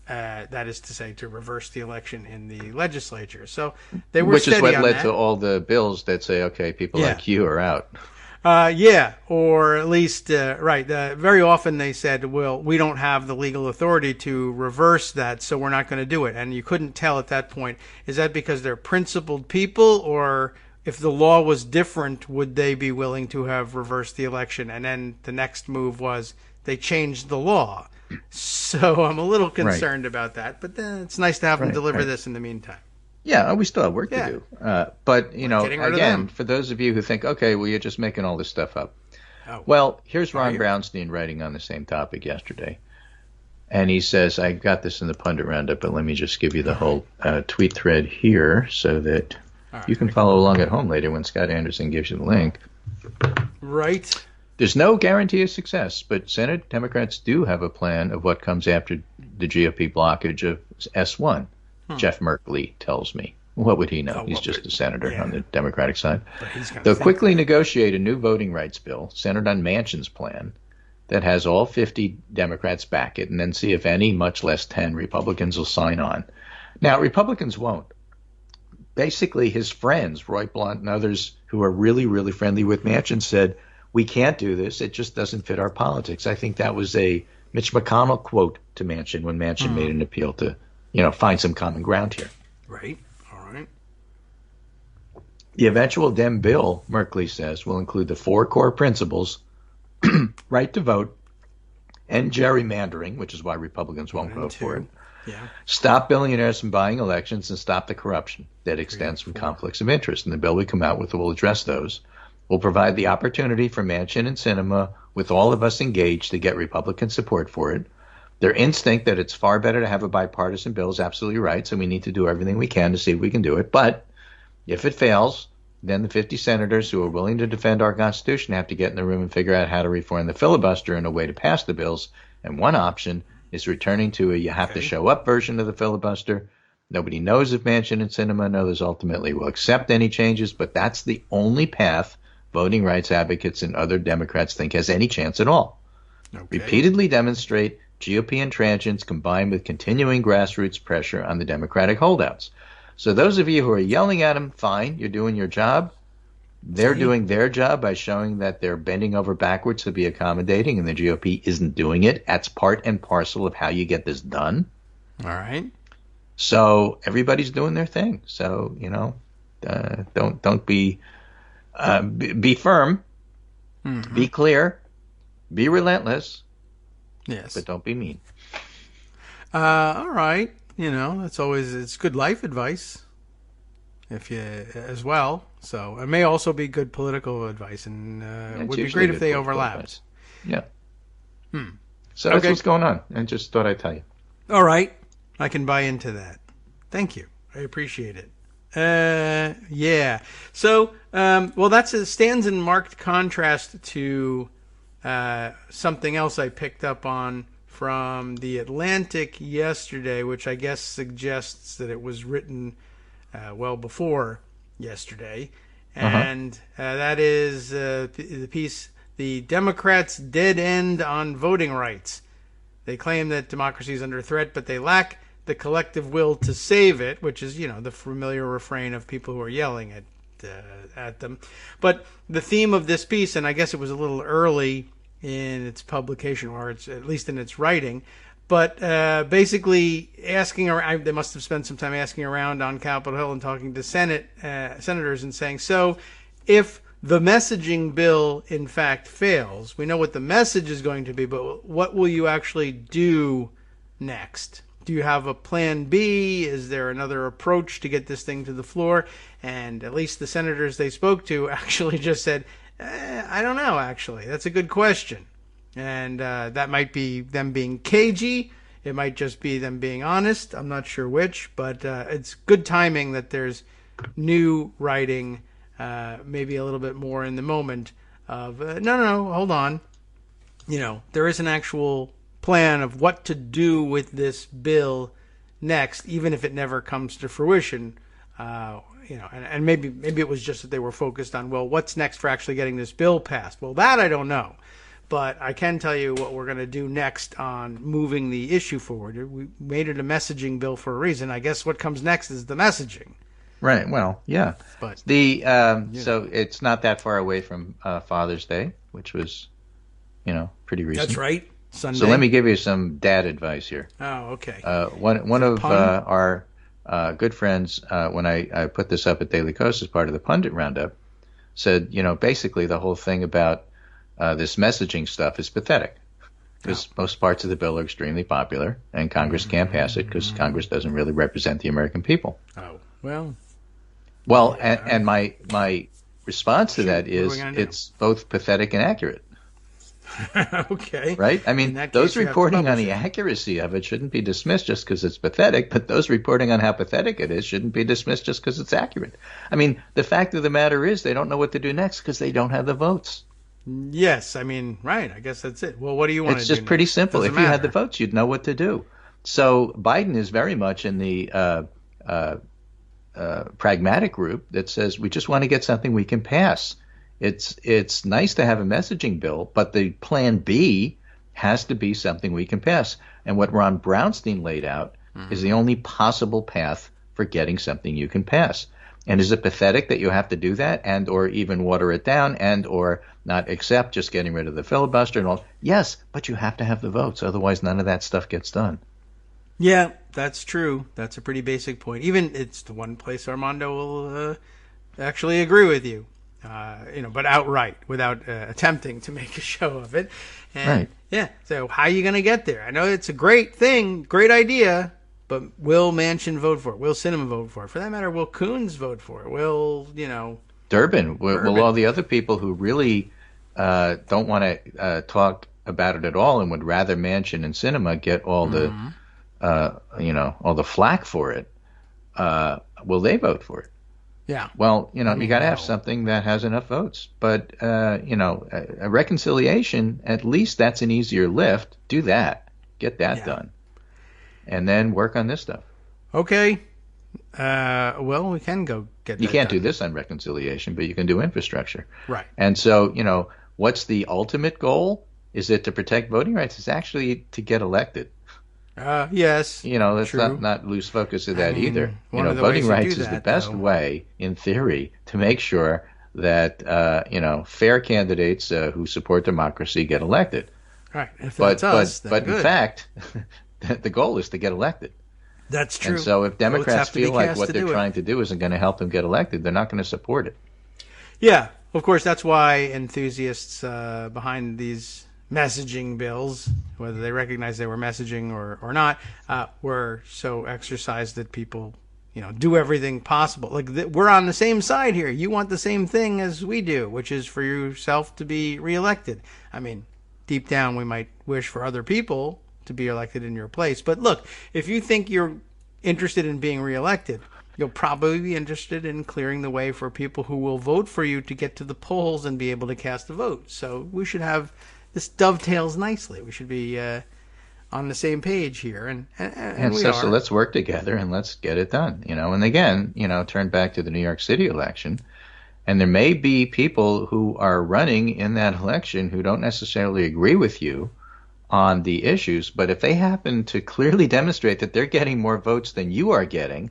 That is to say, to reverse the election in the legislature. So they were steady on that. Which is what led to all the bills that say, okay, people like you are out. Or at least, right. Very often they said, well, we don't have the legal authority to reverse that, so we're not going to do it. And you couldn't tell at that point, is that because they're principled people, or if the law was different, would they be willing to have reversed the election? And then the next move was they changed the law. So I'm a little concerned about that, but then it's nice to have them deliver this in the meantime. Yeah, we still have work to do. But, again, for those of you who think, okay, well, you're just making all this stuff up. Oh. Well, here's Ron Brownstein writing on the same topic yesterday. And he says, I got this in the Pundit Roundup, but let me just give you the whole tweet thread here so that you can follow along at home later when Scott Anderson gives you the link. Right. There's no guarantee of success, but Senate Democrats do have a plan of what comes after the GOP blockage of S1. Jeff Merkley tells me. What would he know? He's just a senator on the Democratic side. They'll quickly negotiate a new voting rights bill centered on Manchin's plan that has all 50 Democrats back it, and then see if any, much less 10, Republicans will sign on. Now, Republicans won't. Basically, his friends, Roy Blunt and others who are really, really friendly with Manchin, said, we can't do this. It just doesn't fit our politics. I think that was a Mitch McConnell quote to Manchin when Manchin made an appeal to find some common ground here. Right. All right. The eventual Dem bill, Merkley says, will include the 4 core principles: right to vote, end gerrymandering, which is why Republicans won't vote for it, stop billionaires from buying elections, and stop the corruption that extends from conflicts of interest. And the bill we come out with will address those. Will provide the opportunity for Manchin and Sinema, with all of us engaged, to get Republican support for it. Their instinct that it's far better to have a bipartisan bill is absolutely right, so we need to do everything we can to see if we can do it. But if it fails, then the 50 senators who are willing to defend our Constitution have to get in the room and figure out how to reform the filibuster in a way to pass the bills. And one option is returning to a you-have-to-show-up version of the filibuster. Nobody knows if Manchin and Sinema and others ultimately will accept any changes, but that's the only path voting rights advocates and other Democrats think has any chance at all. Repeatedly demonstrate GOP intransigence combined with continuing grassroots pressure on the Democratic holdouts. So those of you who are yelling at them, fine, you're doing your job. They're doing their job by showing that they're bending over backwards to be accommodating, and the GOP isn't doing it. That's part and parcel of how you get this done. All right. So everybody's doing their thing. So, don't be firm, be clear, be relentless. Yes. But don't be mean. All right. It's good life advice as well. So it may also be good political advice, and it would be great if they overlapped. Yeah. So that's what's going on. I just thought I'd tell you. All right. I can buy into that. Thank you. I appreciate it. Yeah. So, that stands in marked contrast to something else I picked up on from The Atlantic yesterday, which I guess suggests that it was written well before yesterday. And that is the piece, "The Democrats' Dead End on Voting Rights." They claim that democracy is under threat, but they lack the collective will to save it, which is, the familiar refrain of people who are yelling at them. But the theme of this piece, and I guess it was a little early in its publication, or it's at least in its writing, but basically asking around, they must have spent some time asking around on Capitol Hill and talking to senators and saying, so if the messaging bill in fact fails, we know what the message is going to be, but what will you actually do next do you have a plan B? Is there another approach to get this thing to the floor? And at least the senators they spoke to actually just said, I don't know, actually. That's a good question. And that might be them being cagey. It might just be them being honest. I'm not sure which, but it's good timing that there's new writing, maybe a little bit more in the moment of, no, hold on. There is an actual plan of what to do with this bill next, even if it never comes to fruition. And maybe it was just that they were focused on, well, what's next for actually getting this bill passed? Well, that I don't know. But I can tell you what we're going to do next on moving the issue forward. We made it a messaging bill for a reason. I guess what comes next is the messaging. Right. Well, yeah. But so it's not that far away from Father's Day, which was, pretty recent. That's right. Sunday. So let me give you some dad advice here. Oh, okay. One of our good friends, when I put this up at Daily Kos as part of the Pundit Roundup, said, basically the whole thing about this messaging stuff is pathetic because most parts of the bill are extremely popular and Congress can't pass it because Congress doesn't really represent the American people. Oh, well. Well, and my response to that is it's both pathetic and accurate. Okay. Right? I mean, those reporting on the accuracy of it shouldn't be dismissed just because it's pathetic, but those reporting on how pathetic it is shouldn't be dismissed just because it's accurate. I mean, the fact of the matter is they don't know what to do next because they don't have the votes. Yes, I mean, right. I guess that's it. Well, what do you want to do? It's just pretty simple. If you had the votes, you'd know what to do. So Biden is very much in the pragmatic group that says we just want to get something we can pass. It's nice to have a messaging bill, but the plan B has to be something we can pass. And what Ron Brownstein laid out is the only possible path for getting something you can pass. And is it pathetic that you have to do that and or even water it down and or not accept just getting rid of the filibuster and all? Yes, but you have to have the votes. Otherwise, none of that stuff gets done. Yeah, that's true. That's a pretty basic point. Even it's the one place Armando will actually agree with you, but outright without attempting to make a show of it. And, right. Yeah. So how are you going to get there? I know it's a great thing, great idea. But will Manchin vote for it? Will Sinema vote for it? For that matter, will Coons vote for it? Will, Durbin? Will all the other people who really don't want to talk about it at all and would rather Manchin and Sinema get all the, all the flack for it, will they vote for it? Yeah. Well, you got to have something that has enough votes. But, a reconciliation, at least that's an easier lift. Do that. Get that done. And then work on this stuff. Okay. Well, we can go get that You can't done. do this on reconciliation, but you can do infrastructure. Right. And so, what's the ultimate goal? Is it to protect voting rights? It's actually to get elected. Yes. Let's true. not lose focus of that either. ways Voting to rights do is the that, best though. way, in theory, to make sure that, fair candidates who support democracy get elected. Right. If that's us, then but good. in fact, the goal is to get elected. That's true. And so if Democrats feel like what they're to trying to do isn't going to help them get elected, they're not going to support it. Yeah, of course, that's why enthusiasts behind these messaging bills, whether they recognize they were messaging or not, were so exercised that people, do everything possible. Like we're on the same side here. You want the same thing as we do, which is for yourself to be reelected. I mean, deep down, we might wish for other people to be elected in your place. But look, if you think you're interested in being reelected, you'll probably be interested in clearing the way for people who will vote for you to get to the polls and be able to cast a vote. So we should have this dovetails nicely. We should be on the same page here, and we are. So let's work together and let's get it done. And again, turn back to the New York City election, and there may be people who are running in that election who don't necessarily agree with you on the issues, but if they happen to clearly demonstrate that they're getting more votes than you are getting,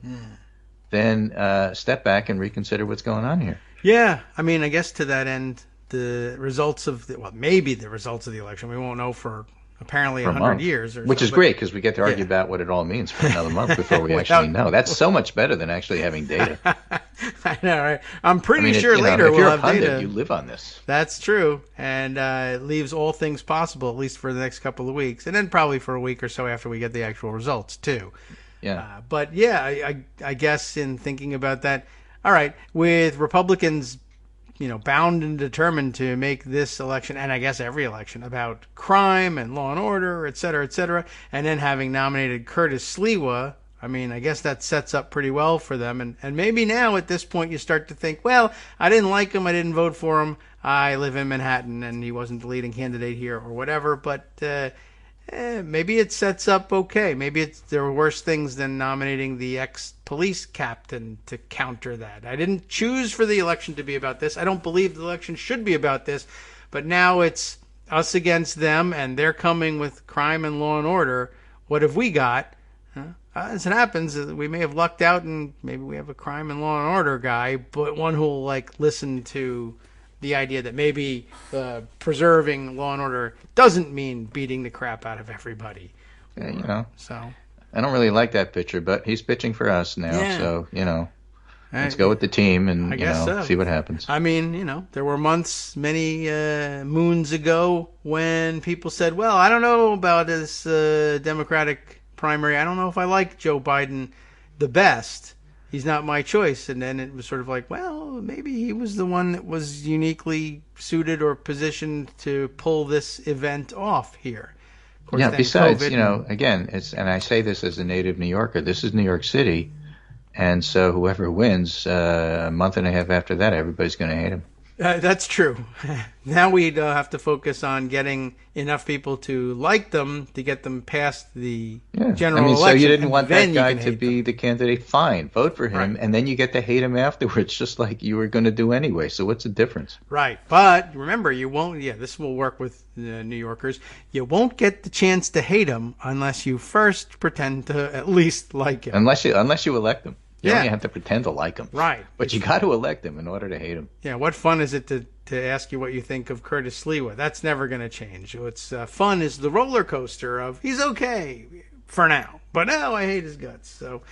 then step back and reconsider what's going on here. Yeah, I mean, I guess to that end, the results of maybe the results of the election, we won't know for apparently For a 100 month. years. Which is great because we get to argue about what it all means for another month before we actually know. That's so much better than actually having data. I know, right? I'm pretty sure if later if we'll you're have a pundit, data. you live on this. That's true, and it leaves all things possible, at least for the next couple of weeks, and then probably for a week or so after we get the actual results, too. Yeah. But yeah, I guess in thinking about that, all right, with Republicans, bound and determined to make this election, and I guess every election, about crime and law and order, et cetera, and then having nominated Curtis Sliwa, I guess that sets up pretty well for them. And maybe now at this point you start to think, well, I didn't like him, I didn't vote for him, I live in Manhattan, and he wasn't the leading candidate here or whatever, but maybe it sets up okay. Maybe there were worse things than nominating the ex-police captain to counter that. I didn't choose for the election to be about this. I don't believe the election should be about this. But now it's us against them, and they're coming with crime and law and order. What have we got? As it happens, we may have lucked out, and maybe we have a crime and law and order guy, but one who will listen to the idea that maybe preserving law and order doesn't mean beating the crap out of everybody. Yeah, So I don't really like that pitcher, but he's pitching for us now, Yeah. so let's go with the team and I guess so. see what happens. There were months, many moons ago, when people said, "Well, I don't know about this Democratic primary. I don't know if I like Joe Biden the best. He's not my choice." And then it was sort of like, well, maybe he was the one that was uniquely suited or positioned to pull this event off here. Of course, Yeah, then besides, COVID again, and I say this as a native New Yorker, this is New York City, and so whoever wins, a month and a half after that, everybody's going to hate him. That's true. Now we have to focus on getting enough people to like them to get them past the general election. So you didn't want that then guy you can to hate be them. the candidate? Fine, vote for him, Right. and then you get to hate him afterwards, just like you were going to do anyway. So what's the difference? Right. But remember, you won't, this will work with New Yorkers. You won't get the chance to hate him unless you first pretend to at least like him. Unless you elect him. You Yeah. only have to pretend to like him. Right. But you got to elect him in order to hate him. Yeah, what fun is it to ask you what you think of Curtis Sliwa? That's never going to change. What's fun is the roller coaster of he's okay for now, but now I hate his guts. So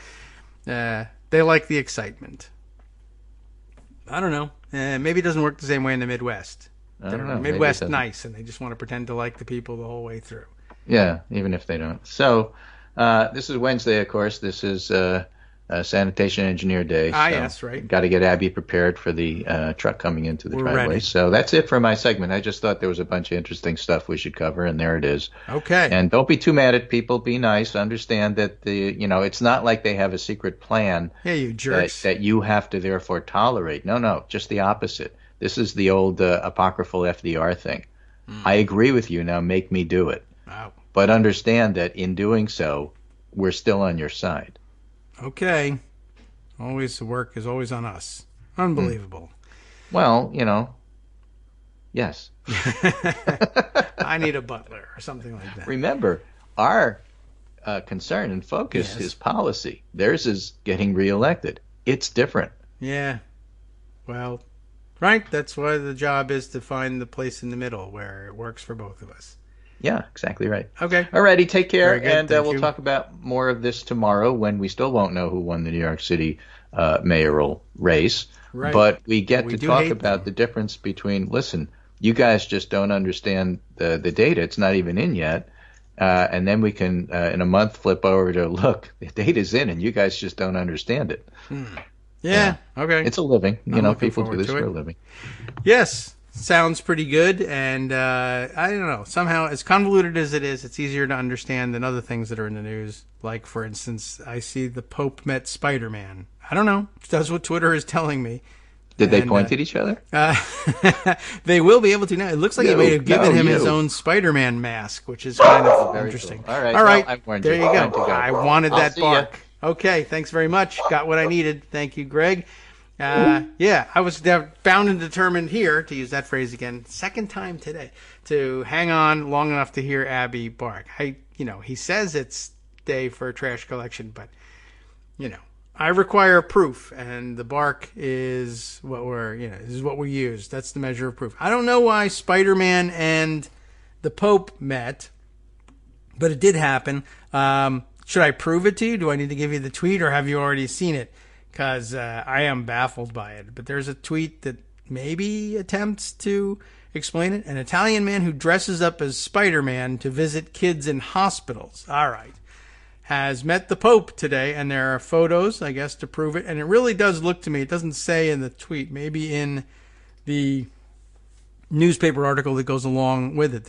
they like the excitement. I don't know. Maybe it doesn't work the same way in the Midwest. I don't know. Maybe it Midwest doesn't. nice, and they just want to pretend to like the people the whole way through. Yeah, even if they don't. So this is Wednesday, of course. This is Sanitation Engineer Day. Ah, so yes, right. Got to get Abby prepared for the truck coming into the We're driveway. ready. So that's it for my segment. I just thought there was a bunch of interesting stuff we should cover, and there it is. Okay. And don't be too mad at people. Be nice. Understand that it's not like they have a secret plan Yeah, you jerks. that you have to therefore tolerate. No, just the opposite. This is the old apocryphal FDR thing. I agree with you. Now make me do it. Wow. But understand that in doing so, we're still on your side. Okay. Always the work is always on us. Unbelievable. Well, yes. I need a butler or something like that. Remember, our concern and focus Yes. is policy. Theirs is getting reelected. It's different. Yeah. Well, right. That's why the job is to find the place in the middle where it works for both of us. Yeah, exactly right. Okay. Alrighty, take care, Very good, and thank we'll you. talk about more of this tomorrow when we still won't know who won the New York City mayoral race. Right. But we get We to do talk hate about them. the difference between, listen, you guys just don't understand the data. It's not even in yet. And then we can, in a month, flip over to, look, the data's in, and you guys just don't understand it. Yeah. Okay. It's a living. I'm looking People do forward this to for a it. living. Yes. Sounds pretty good. And I don't know. Somehow, as convoluted as it is, it's easier to understand than other things that are in the news. Like, for instance, I see the Pope met Spider-Man. I don't know. That's what Twitter is telling me. Did they And, point at each other? They will be able to now. It looks like You, they may have given no, him his you. own Spider-Man mask, which is kind of Very interesting. cool. All right, All right. well, I warned there you. you Time to go. go. I wanted I'll that see ya. bark. Okay, thanks very much. Got what I needed. Thank you, Greg. Yeah, I was bound and determined here, to use that phrase again, second time today, to hang on long enough to hear Abby bark. He says it's day for trash collection, but, I require proof, and the bark is what we use. That's the measure of proof. I don't know why Spider-Man and the Pope met. But it did happen. Should I prove it to you? Do I need to give you the tweet, or have you already seen it? Because I am baffled by it. But there's a tweet that maybe attempts to explain it. An Italian man who dresses up as Spider-Man to visit kids in hospitals. All right. Has met the Pope today, and there are photos, I guess, to prove it. And it really does look to me, it doesn't say in the tweet, maybe in the newspaper article that goes along with it.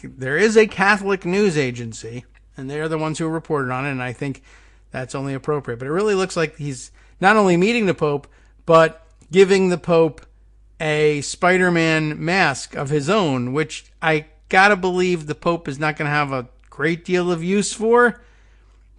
There is a Catholic news agency, and they are the ones who reported on it, and I think that's only appropriate. But it really looks like he's not only meeting the Pope, but giving the Pope a Spider-Man mask of his own, which I gotta believe the Pope is not going to have a great deal of use for,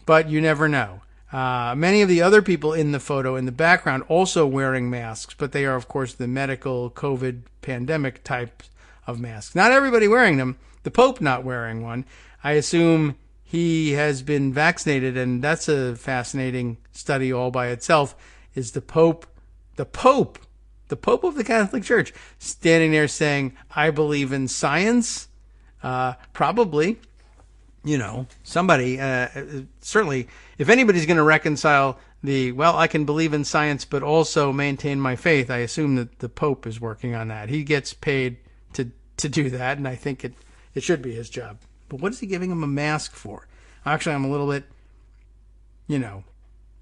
but you never know. Many of the other people in the photo in the background also wearing masks, but they are, of course, the medical COVID pandemic type of masks. Not everybody wearing them. The Pope not wearing one. I assume he has been vaccinated, and that's a fascinating study all by itself. Is the Pope of the Catholic Church, standing there saying, "I believe in science"? Probably. Somebody, certainly, if anybody's going to reconcile I can believe in science, but also maintain my faith, I assume that the Pope is working on that. He gets paid to do that, and I think it should be his job. But what is he giving him a mask for? Actually, I'm a little bit,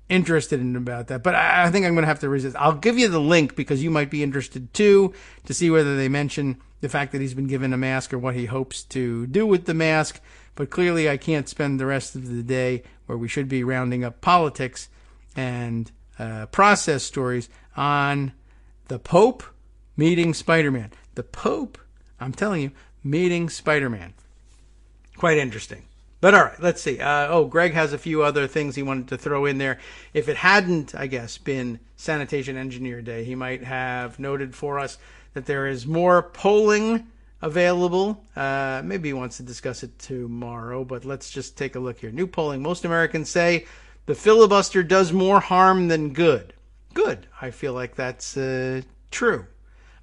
interested in about that, but I think I'm going to have to resist. I'll give you the link because you might be interested too, to see whether they mention the fact that he's been given a mask or what he hopes to do with the mask. But clearly I can't spend the rest of the day where we should be rounding up politics and process stories on the Pope meeting Spider-Man. The Pope, I'm telling you, meeting Spider-Man. Quite interesting. But all right, let's see. Greg has a few other things he wanted to throw in there. If it hadn't, I guess, been Sanitation Engineer Day, he might have noted for us that there is more polling available. Maybe he wants to discuss it tomorrow, but let's just take a look here. New polling. Most Americans say the filibuster does more harm than good. Good. I feel like that's true.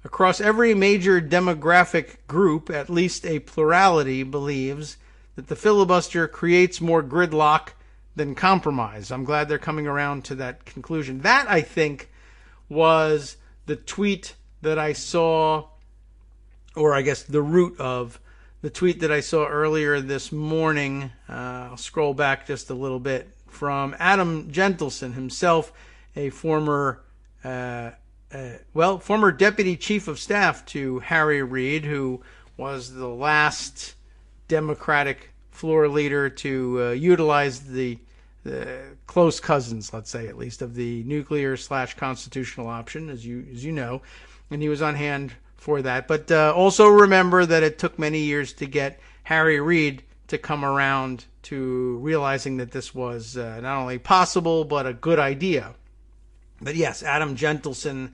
Across every major demographic group, at least a plurality believes that the filibuster creates more gridlock than compromise. I'm glad they're coming around to that conclusion. That, I think, was the tweet that I saw, or I guess the root of the tweet that I saw earlier this morning. I'll scroll back just a little bit, from Adam Gentleson himself, a former Deputy Chief of Staff to Harry Reid, who was the last Democratic floor leader to utilize the close cousins, let's say at least, of the nuclear/constitutional option, as you know, and he was on hand for that. But also remember that it took many years to get Harry Reid to come around to realizing that this was not only possible but a good idea. But yes, Adam Gentleson,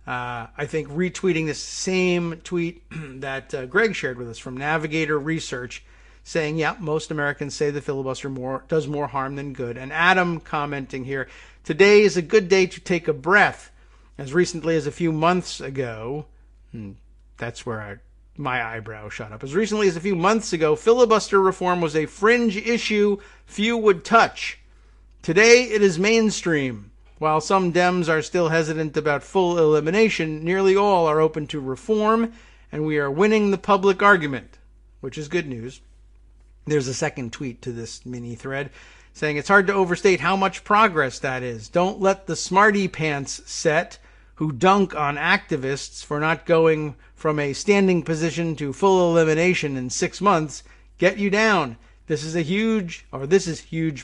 I think, retweeting the same tweet that Greg shared with us from Navigator Research, saying, yeah, most Americans say the filibuster does more harm than good. And Adam commenting here, today is a good day to take a breath. As recently as a few months ago, that's where my eyebrow shot up. As recently as a few months ago, filibuster reform was a fringe issue few would touch. Today it is mainstream. While some Dems are still hesitant about full elimination, nearly all are open to reform, and we are winning the public argument, which is good news. There's a second tweet to this mini thread saying it's hard to overstate how much progress that is. Don't let the smarty pants set who dunk on activists for not going from a standing position to full elimination in 6 months get you down. This is huge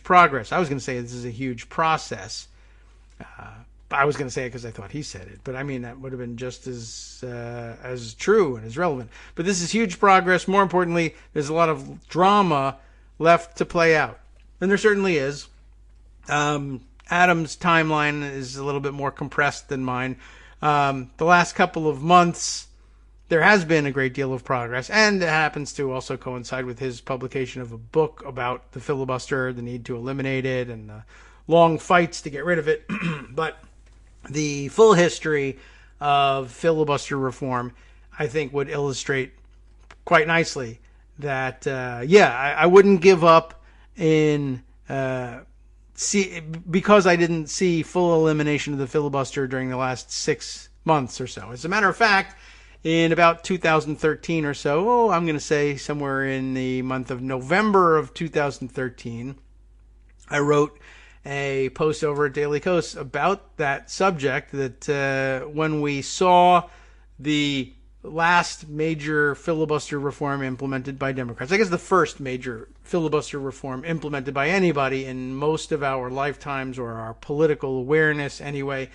progress. I was going to say this is a huge process. I was going to say it because I thought he said it, but I mean that would have been just as true and as relevant. But this is huge progress. More importantly, there's a lot of drama left to play out, and there certainly is. Adam's timeline is a little bit more compressed than mine. The last couple of months, there has been a great deal of progress, and it happens to also coincide with his publication of a book about the filibuster, the need to eliminate it, and the long fights to get rid of it. But the full history of filibuster reform, I think, would illustrate quite nicely that I wouldn't give up in because I didn't see full elimination of the filibuster during the last 6 months or so. As a matter of fact, in about 2013 or so, I'm going to say somewhere in the month of November of 2013, I wrote a post over at Daily Kos about that subject, that when we saw the last major filibuster reform implemented by Democrats, I guess the first major filibuster reform implemented by anybody in most of our lifetimes, or our political awareness anyway,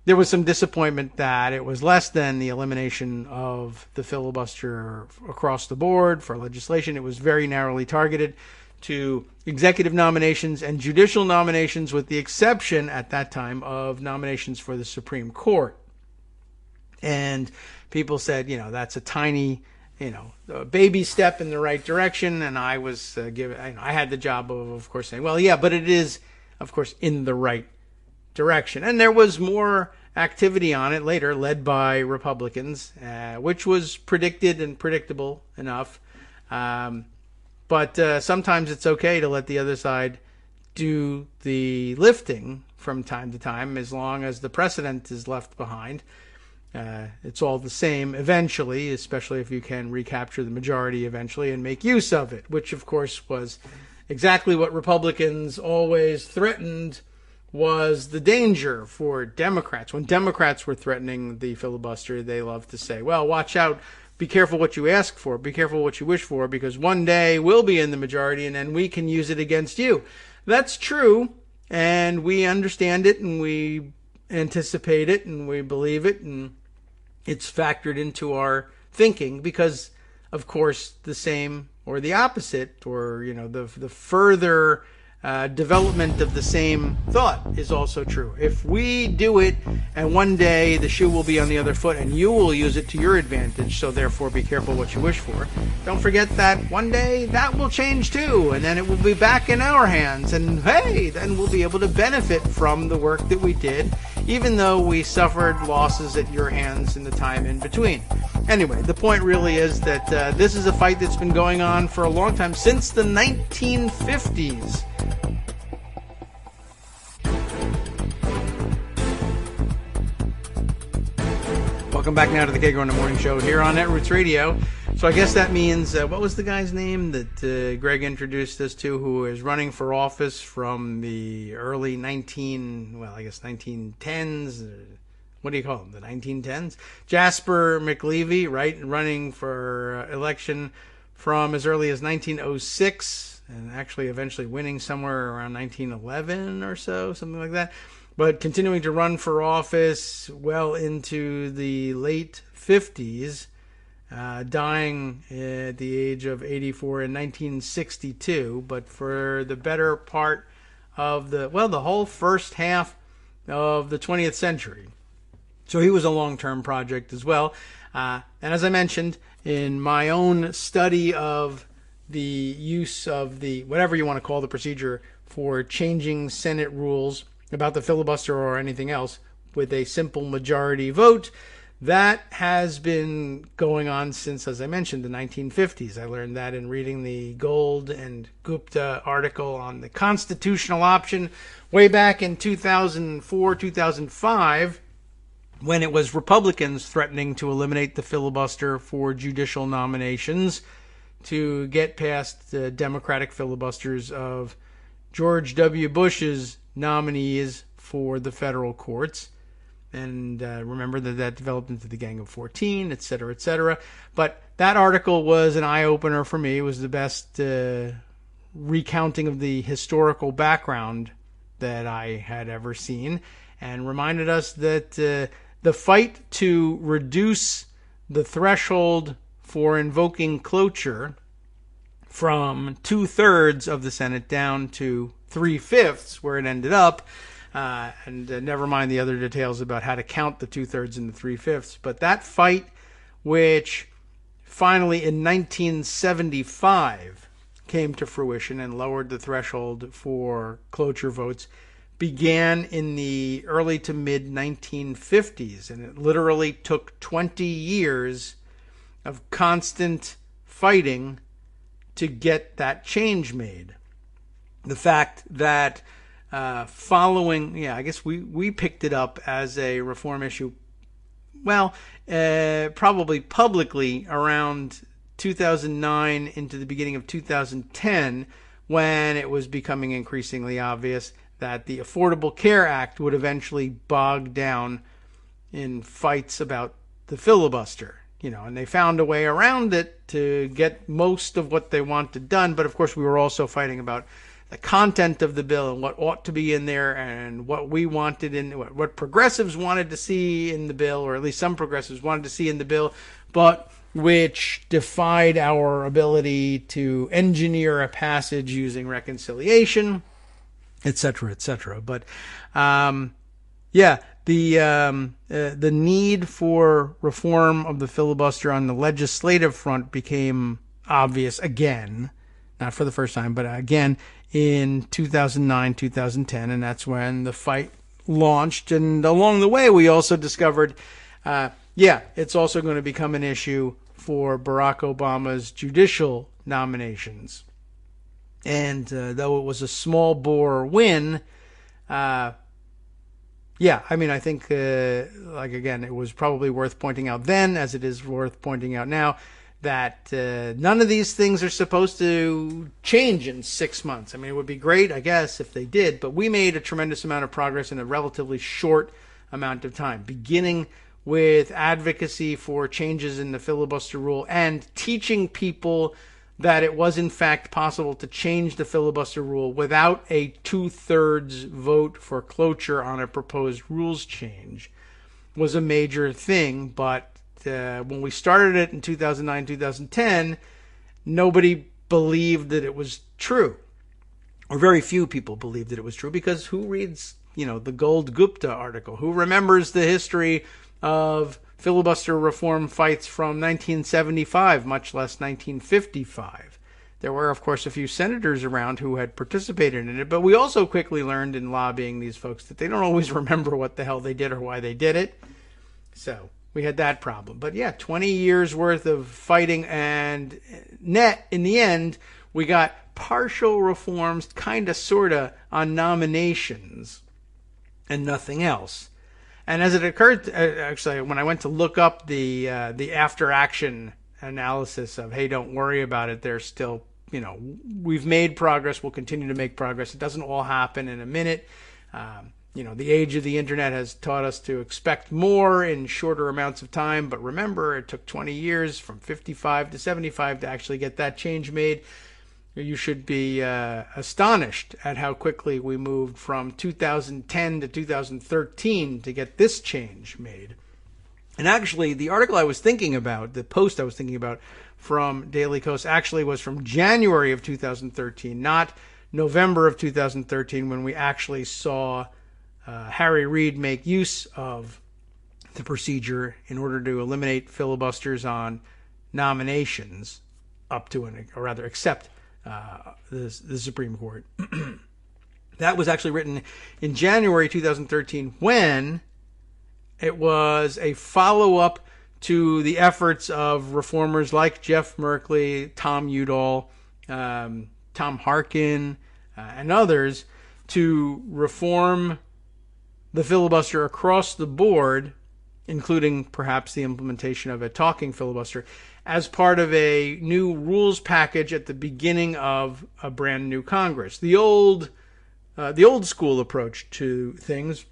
there was some disappointment that it was less than the elimination of the filibuster across the board for legislation. It was very narrowly targeted to executive nominations and judicial nominations, with the exception at that time of nominations for the Supreme Court. And people said, that's a tiny, a baby step in the right direction. And I was I had the job of course, saying, well, yeah, but it is, of course, in the right direction. And there was more activity on it later, led by Republicans, which was predicted and predictable enough. But sometimes it's okay to let the other side do the lifting from time to time, as long as the precedent is left behind. It's all the same eventually, especially if you can recapture the majority eventually and make use of it, which of course was exactly what Republicans always threatened was the danger for Democrats. When Democrats were threatening the filibuster, they loved to say, well, watch out, be careful what you ask for, be careful what you wish for, because one day we'll be in the majority and then we can use it against you. That's true, and we understand it, and we anticipate it, and we believe it, and it's factored into our thinking, because, of course, the same or the opposite, or the further development of the same thought is also true. If we do it, and one day the shoe will be on the other foot, and you will use it to your advantage, so therefore be careful what you wish for. Don't forget that one day that will change too, and then it will be back in our hands, and hey, then we'll be able to benefit from the work that we did, even though we suffered losses at your hands in the time in between. Anyway, the point really is that this is a fight that's been going on for a long time, since the 1950s. Welcome back now to the Kagro in the Morning Show here on Netroots Radio. So I guess that means, what was the guy's name that Greg introduced us to, who is running for office from the early 1910s? What do you call them? The 1910s? Jasper McLevy, right? Running for election from as early as 1906, and actually eventually winning somewhere around 1911 or so, something like that. But continuing to run for office well into the late 50s, dying at the age of 84 in 1962. But for the better part of the whole first half of the 20th century. So he was a long-term project as well. And as I mentioned, in my own study of the use of the, whatever you want to call the procedure for changing Senate rules about the filibuster or anything else with a simple majority vote, that has been going on since, as I mentioned, the 1950s. I learned that in reading the Gold and Gupta article on the constitutional option way back in 2004, 2005, when it was Republicans threatening to eliminate the filibuster for judicial nominations to get past the Democratic filibusters of George W. Bush's nominees for the federal courts. And remember that developed into the Gang of 14, et cetera, et cetera. But that article was an eye-opener for me. It was the best recounting of the historical background that I had ever seen, and reminded us that the fight to reduce the threshold for invoking cloture from 2/3 of the Senate down to 3/5, where it ended up, and never mind the other details about how to count the 2/3 and the 3/5. But that fight, which finally in 1975 came to fruition and lowered the threshold for cloture votes, began in the early to mid 1950s, and it literally took 20 years of constant fighting to get that change made. The fact that following, I guess we picked it up as a reform issue, probably publicly around 2009 into the beginning of 2010, when it was becoming increasingly obvious that the Affordable Care Act would eventually bog down in fights about the filibuster. And they found a way around it to get most of what they wanted done. But of course, we were also fighting about the content of the bill and what ought to be in there and what we wanted what progressives wanted to see in the bill, or at least some progressives wanted to see in the bill, but which defied our ability to engineer a passage using reconciliation, etc., etc. But the need for reform of the filibuster on the legislative front became obvious again, not for the first time, but again in 2009, 2010, and that's when the fight launched. And along the way, we also discovered, it's also going to become an issue for Barack Obama's judicial nominations. And though it was a small bore win, I think, again, it was probably worth pointing out then, as it is worth pointing out now, that none of these things are supposed to change in 6 months. I mean, it would be great, I guess, if they did, but we made a tremendous amount of progress in a relatively short amount of time, beginning with advocacy for changes in the filibuster rule and teaching people that it was in fact possible to change the filibuster rule without a 2/3 vote for cloture on a proposed rules change was a major thing. But when we started it in 2009, 2010, nobody believed that it was true, or very few people believed that it was true, because who reads, the Gold Gupta article? Who remembers the history of filibuster reform fights from 1975, much less 1955. There were, of course, a few senators around who had participated in it, but we also quickly learned in lobbying these folks that they don't always remember what the hell they did or why they did it. So we had that problem. But 20 years worth of fighting, and in the end, we got partial reforms, kind of, sort of, on nominations and nothing else. And as it occurred, actually, when I went to look up the after-action analysis of, hey, don't worry about it, there's still, we've made progress, we'll continue to make progress. It doesn't all happen in a minute. The age of the internet has taught us to expect more in shorter amounts of time. But remember, it took 20 years from 55 to 75 to actually get that change made. You should be astonished at how quickly we moved from 2010 to 2013 to get this change made. And actually, the article I was thinking about, the post I was thinking about from Daily Kos, actually was from January of 2013, not November of 2013, when we actually saw Harry Reid make use of the procedure in order to eliminate filibusters on nominations up to, except the Supreme Court. That was actually written in January 2013, when it was a follow-up to the efforts of reformers like Jeff Merkley, Tom Udall, Tom Harkin, and others to reform the filibuster across the board, including perhaps the implementation of a talking filibuster, as part of a new rules package at the beginning of a brand new Congress. The old school approach to things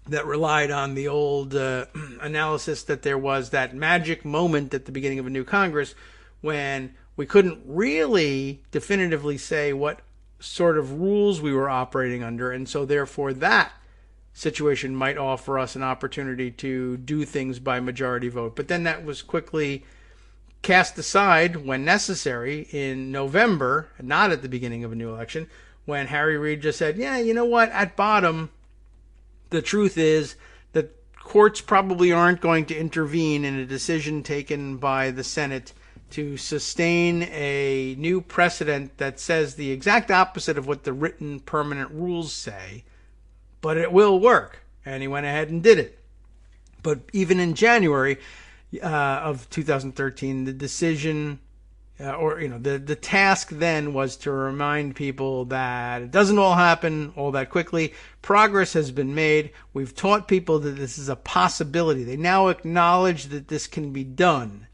that relied on the old analysis that there was that magic moment at the beginning of a new Congress when we couldn't really definitively say what sort of rules we were operating under, and so therefore that situation might offer us an opportunity to do things by majority vote. But then that was quickly cast aside when necessary in November, not at the beginning of a new election, when Harry Reid just said, you know what, at bottom, the truth is that courts probably aren't going to intervene in a decision taken by the Senate to sustain a new precedent that says the exact opposite of what the written permanent rules say, but it will work. And he went ahead and did it. But even in January of 2013, the decision the task then was to remind people that it doesn't all happen all that quickly. Progress has been made. We've taught people that this is a possibility. They now acknowledge that this can be done.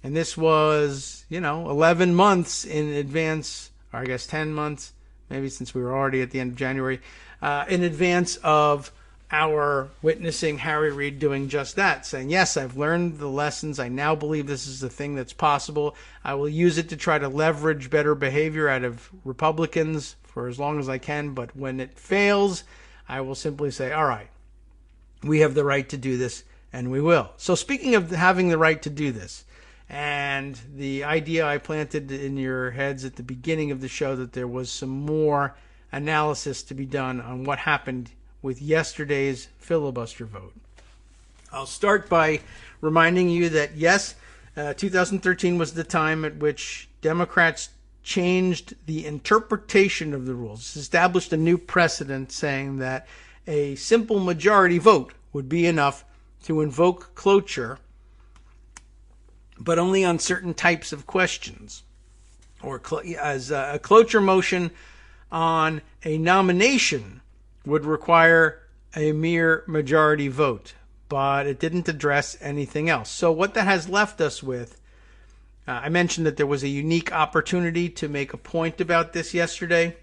And this was, 11 months in advance, or I guess 10 months, maybe since we were already at the end of January, in advance of our witnessing Harry Reid doing just that, saying, yes, I've learned the lessons. I now believe this is a thing that's possible. I will use it to try to leverage better behavior out of Republicans for as long as I can. But when it fails, I will simply say, all right, we have the right to do this, and we will. So speaking of having the right to do this, and the idea I planted in your heads at the beginning of the show that there was some more analysis to be done on what happened with yesterday's filibuster vote. I'll start by reminding you that, yes, 2013 was the time at which Democrats changed the interpretation of the rules, established a new precedent saying that a simple majority vote would be enough to invoke cloture, but only on certain types of questions. Or as a cloture motion on a nomination would require a mere majority vote, but it didn't address anything else. So what that has left us with, I mentioned that there was a unique opportunity to make a point about this yesterday.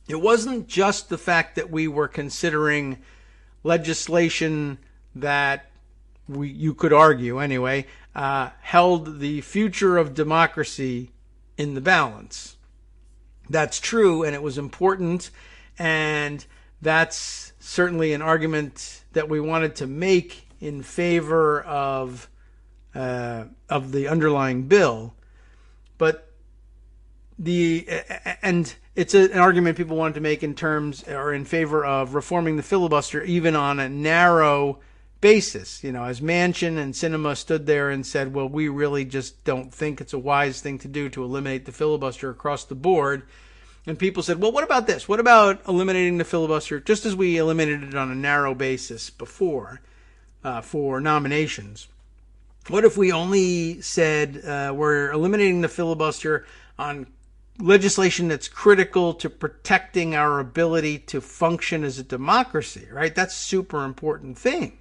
It wasn't just the fact that we were considering legislation that you could argue anyway, held the future of democracy in the balance. That's true, and it was important, and that's certainly an argument that we wanted to make in favor of the underlying bill. But it's an argument people wanted to make in terms or in favor of reforming the filibuster, even on a narrow basis. As Manchin and Sinema stood there and said, well, we really just don't think it's a wise thing to do to eliminate the filibuster across the board. And people said, well, what about this? What about eliminating the filibuster just as we eliminated it on a narrow basis before for nominations? What if we only said we're eliminating the filibuster on legislation that's critical to protecting our ability to function as a democracy, right? That's a super important thing.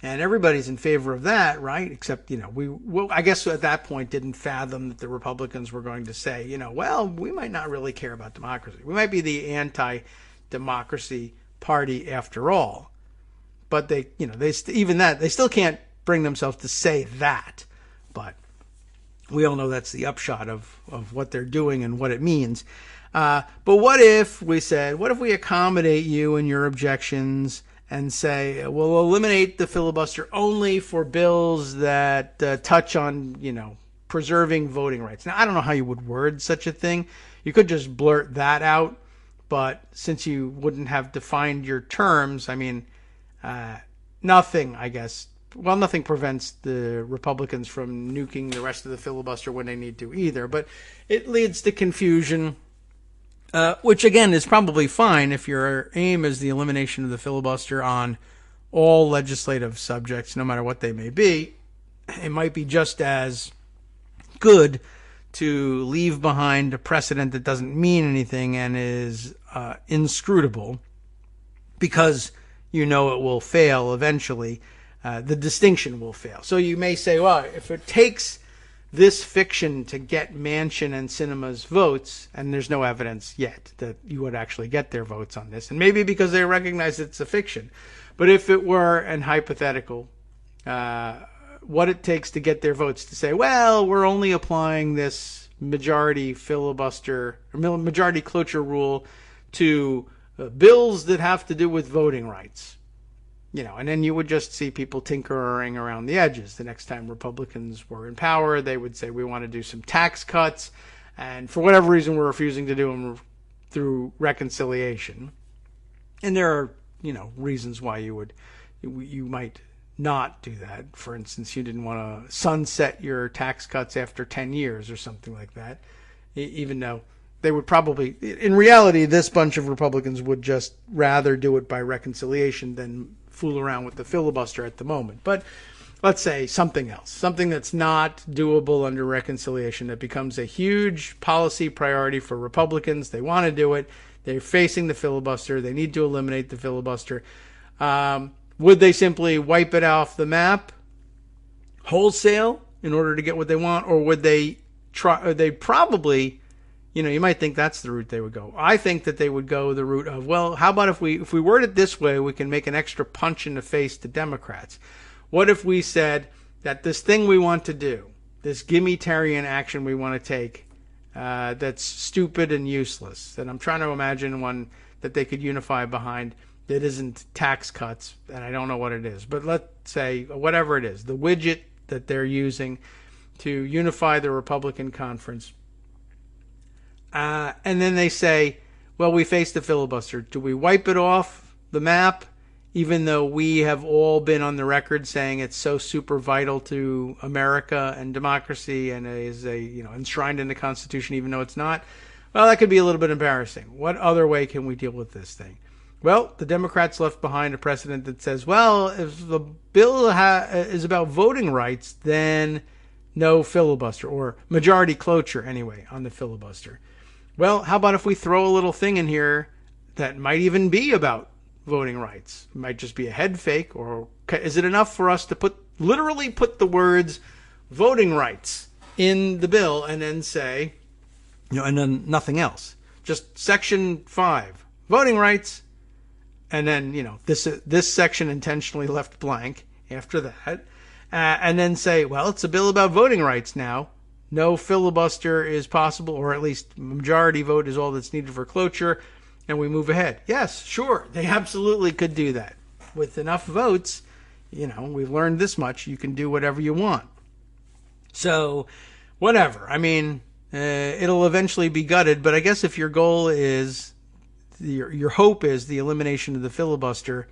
And everybody's in favor of that, right? Except, I guess at that point didn't fathom that the Republicans were going to say, well, we might not really care about democracy. We might be the anti-democracy party after all. But they still can't bring themselves to say that. But we all know that's the upshot of what they're doing and what it means. But what if we accommodate you and your objections and say, we'll eliminate the filibuster only for bills that touch on, preserving voting rights. Now, I don't know how you would word such a thing. You could just blurt that out. But since you wouldn't have defined your terms, nothing prevents the Republicans from nuking the rest of the filibuster when they need to either. But it leads to confusion. Which, again, is probably fine if your aim is the elimination of the filibuster on all legislative subjects, no matter what they may be. It might be just as good to leave behind a precedent that doesn't mean anything and is inscrutable because it will fail eventually. The distinction will fail. So you may say, well, if it takes this fiction to get Manchin and Sinema's votes, and there's no evidence yet that you would actually get their votes on this, and maybe because they recognize it's a fiction, but if it were an hypothetical, what it takes to get their votes to say, well, we're only applying this majority filibuster or majority cloture rule to bills that have to do with voting rights. And then you would just see people tinkering around the edges. The next time Republicans were in power, they would say, we want to do some tax cuts. And for whatever reason, we're refusing to do them through reconciliation. And there are, reasons why you might not do that. For instance, you didn't want to sunset your tax cuts after 10 years or something like that, even though they would probably, in reality, this bunch of Republicans would just rather do it by reconciliation than fool around with the filibuster at the moment. But let's say something else, something that's not doable under reconciliation, that becomes a huge policy priority for Republicans. They want to do it. They're facing the filibuster. They need to eliminate the filibuster. Would they simply wipe it off the map wholesale in order to get what they want? Or would they try? They probably, you might think that's the route they would go. I think that they would go the route of, well, how about if we word it this way, we can make an extra punch in the face to Democrats. What if we said that this thing we want to do, this gimmitarian action we want to take, that's stupid and useless, that I'm trying to imagine one that they could unify behind that isn't tax cuts, and I don't know what it is, but let's say whatever it is, the widget that they're using to unify the Republican conference. And then they say, well, we face the filibuster. Do we wipe it off the map, even though we have all been on the record saying it's so super vital to America and democracy and is enshrined in the Constitution, even though it's not? Well, that could be a little bit embarrassing. What other way can we deal with this thing? Well, the Democrats left behind a precedent that says, well, if the bill is about voting rights, then no filibuster, or majority cloture anyway on the filibuster. Well, how about if we throw a little thing in here that might even be about voting rights? It might just be a head fake, or is it enough for us to literally put the words voting rights in the bill and then say, and then nothing else, just section 5, voting rights, and then this section intentionally left blank after that, and then say, well, it's a bill about voting rights now. No filibuster is possible, or at least majority vote is all that's needed for cloture, and we move ahead. Yes, sure, they absolutely could do that. With enough votes, we've learned this much, you can do whatever you want. So, whatever. I mean, it'll eventually be gutted, but I guess if your goal is, your hope is the elimination of the filibuster,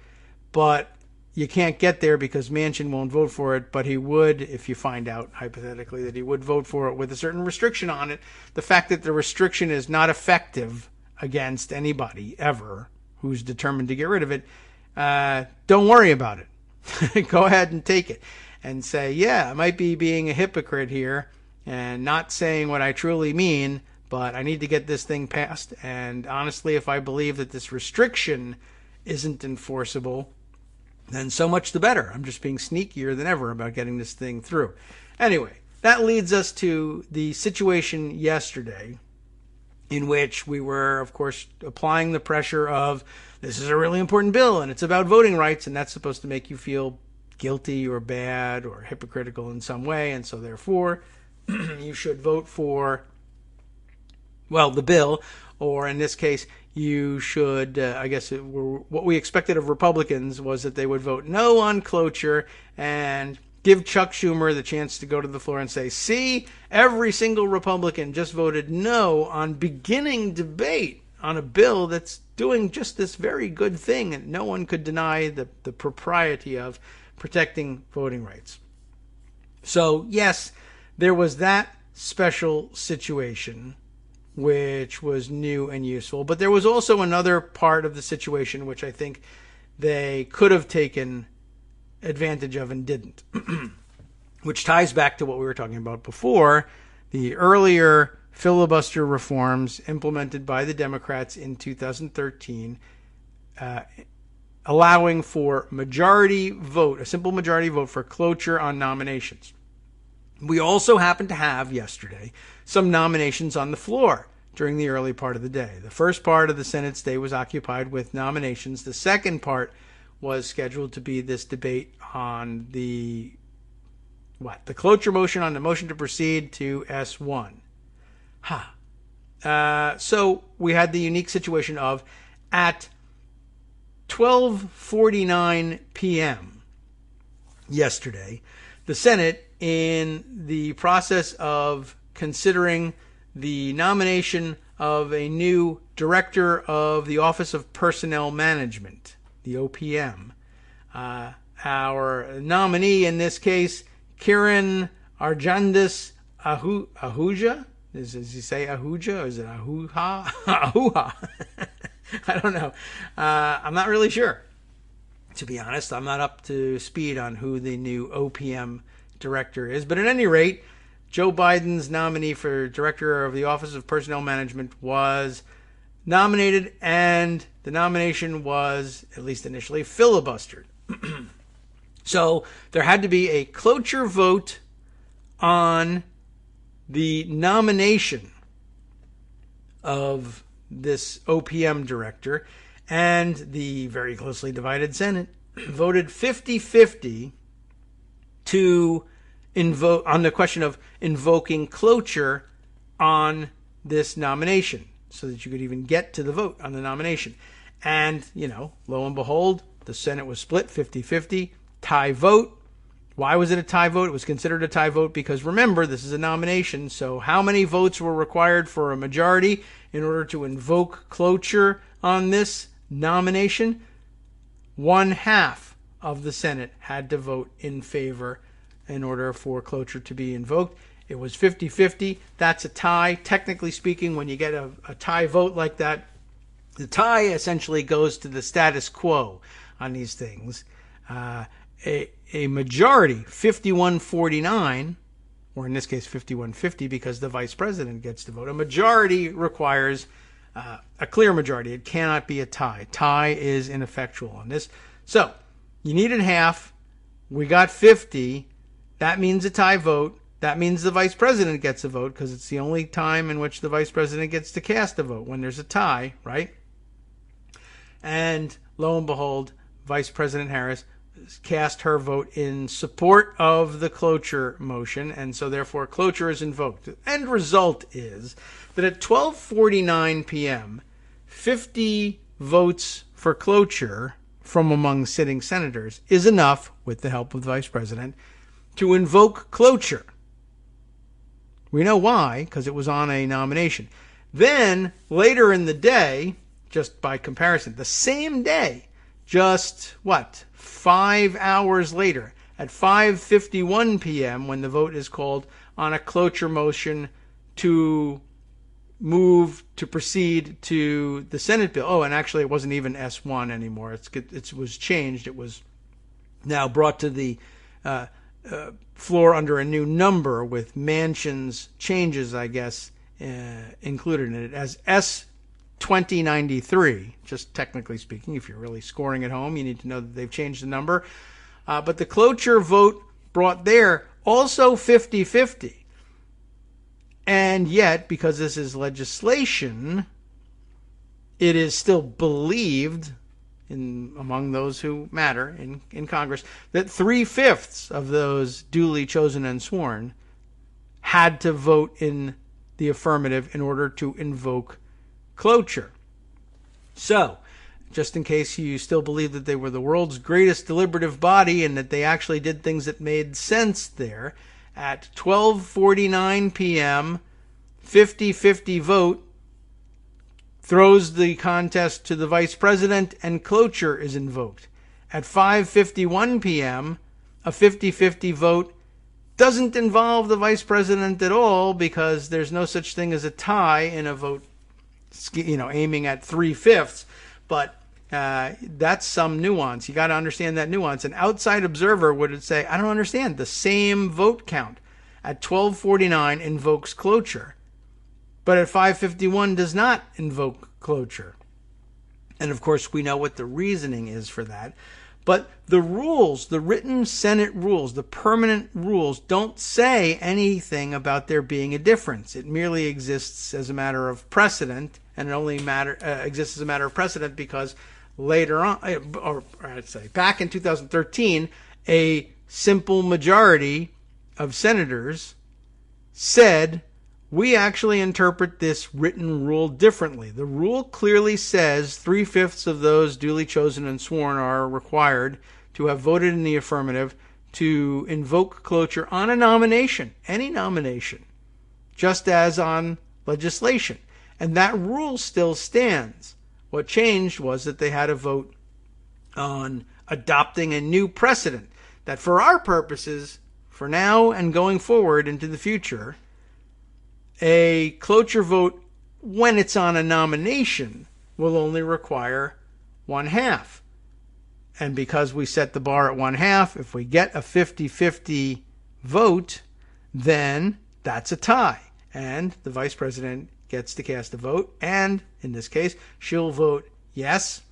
but you can't get there because Manchin won't vote for it, but he would, if you find out, hypothetically, that he would vote for it with a certain restriction on it. The fact that the restriction is not effective against anybody ever who's determined to get rid of it, don't worry about it. Go ahead and take it and say, yeah, I might be being a hypocrite here and not saying what I truly mean, but I need to get this thing passed. And honestly, if I believe that this restriction isn't enforceable, then so much the better. I'm just being sneakier than ever about getting this thing through. Anyway, that leads us to the situation yesterday, in which we were, of course, applying the pressure of, this is a really important bill and it's about voting rights, and that's supposed to make you feel guilty or bad or hypocritical in some way, and so therefore you should vote for, well, the bill, or in this case, you should, what we expected of Republicans was that they would vote no on cloture and give Chuck Schumer the chance to go to the floor and say, see, every single Republican just voted no on beginning debate on a bill that's doing just this very good thing, and no one could deny the propriety of protecting voting rights. So, yes, there was that special situation, which was new and useful. But there was also another part of the situation which I think they could have taken advantage of and didn't, which ties back to what we were talking about before, the earlier filibuster reforms implemented by the Democrats in 2013, allowing for majority vote, a simple majority vote for cloture on nominations. We also happened to have yesterday some nominations on the floor during the early part of the day. The first part of the Senate's day was occupied with nominations. The second part was scheduled to be this debate on the cloture motion, on the motion to proceed to S1. So we had the unique situation of, at 12:49 p.m. yesterday, the Senate, in the process of considering the nomination of a new director of the Office of Personnel Management, the OPM, our nominee in this case, Kiran Arjandis Ahuja. Does he say Ahuja, or is it Ahuha? Ahuha. I don't know. I'm not really sure. To be honest, I'm not up to speed on who the new OPM director is. But at any rate, Joe Biden's nominee for director of the Office of Personnel Management was nominated, and the nomination was, at least initially, filibustered. So there had to be a cloture vote on the nomination of this OPM director, and the very closely divided Senate voted 50-50 to invoke on the question of invoking cloture on this nomination, so that you could even get to the vote on the nomination. And, lo and behold, the Senate was split 50-50, tie vote. Why was it a tie vote? It was considered a tie vote because, remember, this is a nomination, so how many votes were required for a majority in order to invoke cloture on this nomination? 1/2 of the Senate had to vote in favor in order for cloture to be invoked. It was 50-50. That's a tie. Technically speaking, when you get a tie vote like that, the tie essentially goes to the status quo on these things. A majority, 51-49, or in this case 51-50 because the vice president gets to vote, a majority requires a clear majority. It cannot be a tie. Tie is ineffectual on this. So you needed half. We got 50. That means a tie vote. That means the vice president gets a vote because it's the only time in which the vice president gets to cast a vote, when there's a tie, right? And lo and behold, Vice President Harris cast her vote in support of the cloture motion, and so therefore cloture is invoked. The end result is that at 12:49 p.m., 50 votes for cloture from among sitting senators is enough, with the help of the vice president, to invoke cloture. We know why, because it was on a nomination. Then, later in the day, just by comparison, the same day, just, 5 hours later, at 5:51 p.m., when the vote is called on a cloture motion to proceed to the Senate bill. Oh, and actually it wasn't even S1 anymore. It was changed. It was now brought to the floor under a new number with Manchin's changes, I guess, included in it as S2093. Just technically speaking, if you're really scoring at home, you need to know that they've changed the number. But the cloture vote brought there also 50-50. And yet, because this is legislation, it is still believed among those who matter in Congress that 3/5 of those duly chosen and sworn had to vote in the affirmative in order to invoke cloture. So, just in case you still believe that they were the world's greatest deliberative body and that they actually did things that made sense there, at 12:49 p.m., 50-50 vote throws the contest to the vice president, and cloture is invoked. At 5:51 p.m., a 50-50 vote doesn't involve the vice president at all, because there's no such thing as a tie in a vote, aiming at 3/5. But that's some nuance. You got to understand that nuance. An outside observer would say, I don't understand. The same vote count at 12:49 invokes cloture, but at 5:51 does not invoke cloture. And of course, we know what the reasoning is for that. But the rules, the written Senate rules, the permanent rules, don't say anything about there being a difference. It merely exists as a matter of precedent, and it only exists as a matter of precedent because later on, or I'd say back in 2013, a simple majority of senators said, we actually interpret this written rule differently. The rule clearly says 3/5 of those duly chosen and sworn are required to have voted in the affirmative to invoke cloture on a nomination, any nomination, just as on legislation. And that rule still stands. What changed was that they had a vote on adopting a new precedent that, for our purposes, for now and going forward into the future, a cloture vote, when it's on a nomination, will only require 1/2. And because we set the bar at 1/2, if we get a 50-50 vote, then that's a tie. And the vice president gets to cast a vote. And in this case, she'll vote yes.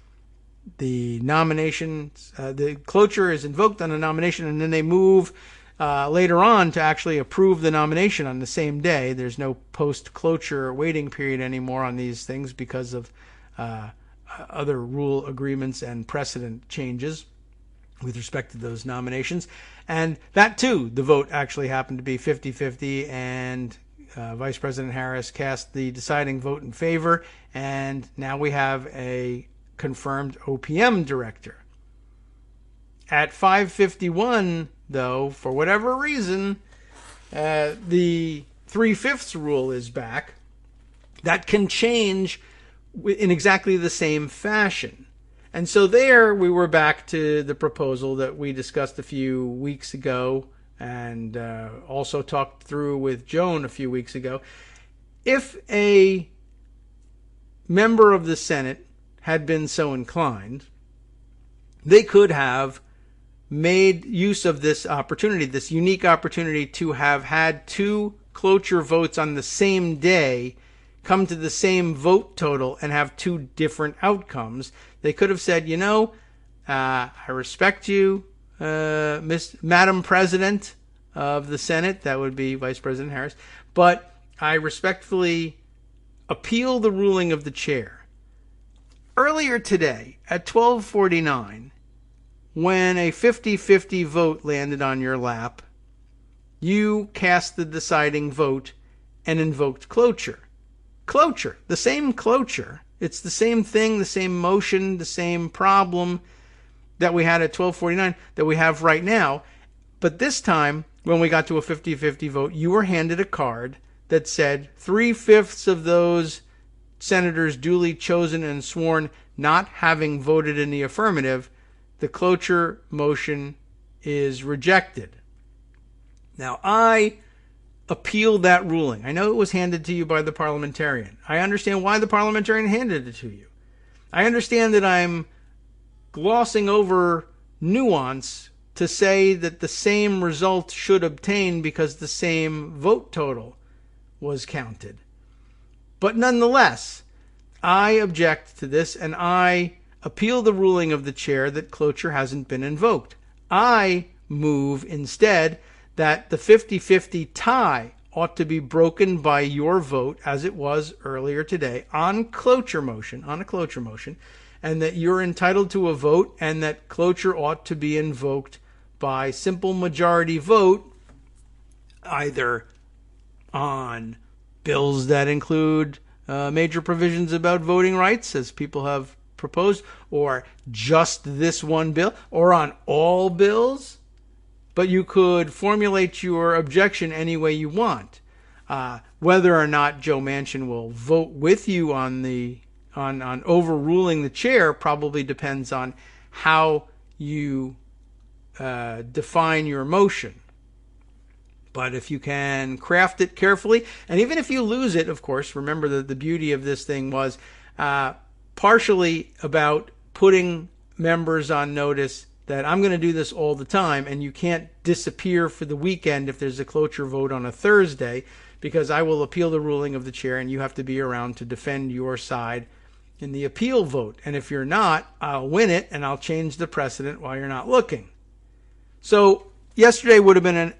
The nomination, the cloture is invoked on the nomination, and then they move later on to actually approve the nomination on the same day. There's no post-cloture waiting period anymore on these things because of other rule agreements and precedent changes with respect to those nominations. And that too, the vote actually happened to be 50-50, and Vice President Harris cast the deciding vote in favor, and now we have a confirmed OPM director. At 5:51, though, for whatever reason, the 3/5 rule is back. That can change in exactly the same fashion. And so there we were back to the proposal that we discussed a few weeks ago and also talked through with Joan a few weeks ago. If a member of the Senate had been so inclined, they could have made use of this opportunity, this unique opportunity to have had two cloture votes on the same day come to the same vote total and have two different outcomes. They could have said, I respect you, Madam President of the Senate, that would be Vice President Harris, but I respectfully appeal the ruling of the chair. Earlier today at 12:49, when a 50-50 vote landed on your lap, you cast the deciding vote and invoked cloture. Cloture, the same cloture. It's the same thing, the same motion, the same problem that we had at 12:49 that we have right now. But this time, when we got to a 50-50 vote, you were handed a card that said 3/5 of those senators duly chosen and sworn not having voted in the affirmative, the cloture motion is rejected. Now, I appealed that ruling. I know it was handed to you by the parliamentarian. I understand why the parliamentarian handed it to you. I understand that I'm glossing over nuance to say that the same result should obtain because the same vote total was counted. But nonetheless, I object to this, and I appeal the ruling of the chair that cloture hasn't been invoked. I move instead that the 50-50 tie ought to be broken by your vote, as it was earlier today, on a cloture motion, and that you're entitled to a vote, and that cloture ought to be invoked by simple majority vote, either on bills that include major provisions about voting rights, as people have proposed, or just this one bill, or on all bills. But you could formulate your objection any way you want. Whether or not Joe Manchin will vote with you on overruling the chair probably depends on how you define your motion. But if you can craft it carefully, and even if you lose it, of course, remember that the beauty of this thing was partially about putting members on notice that I'm going to do this all the time, and you can't disappear for the weekend if there's a cloture vote on a Thursday, because I will appeal the ruling of the chair, and you have to be around to defend your side in the appeal vote. And if you're not, I'll win it, and I'll change the precedent while you're not looking. So yesterday would have been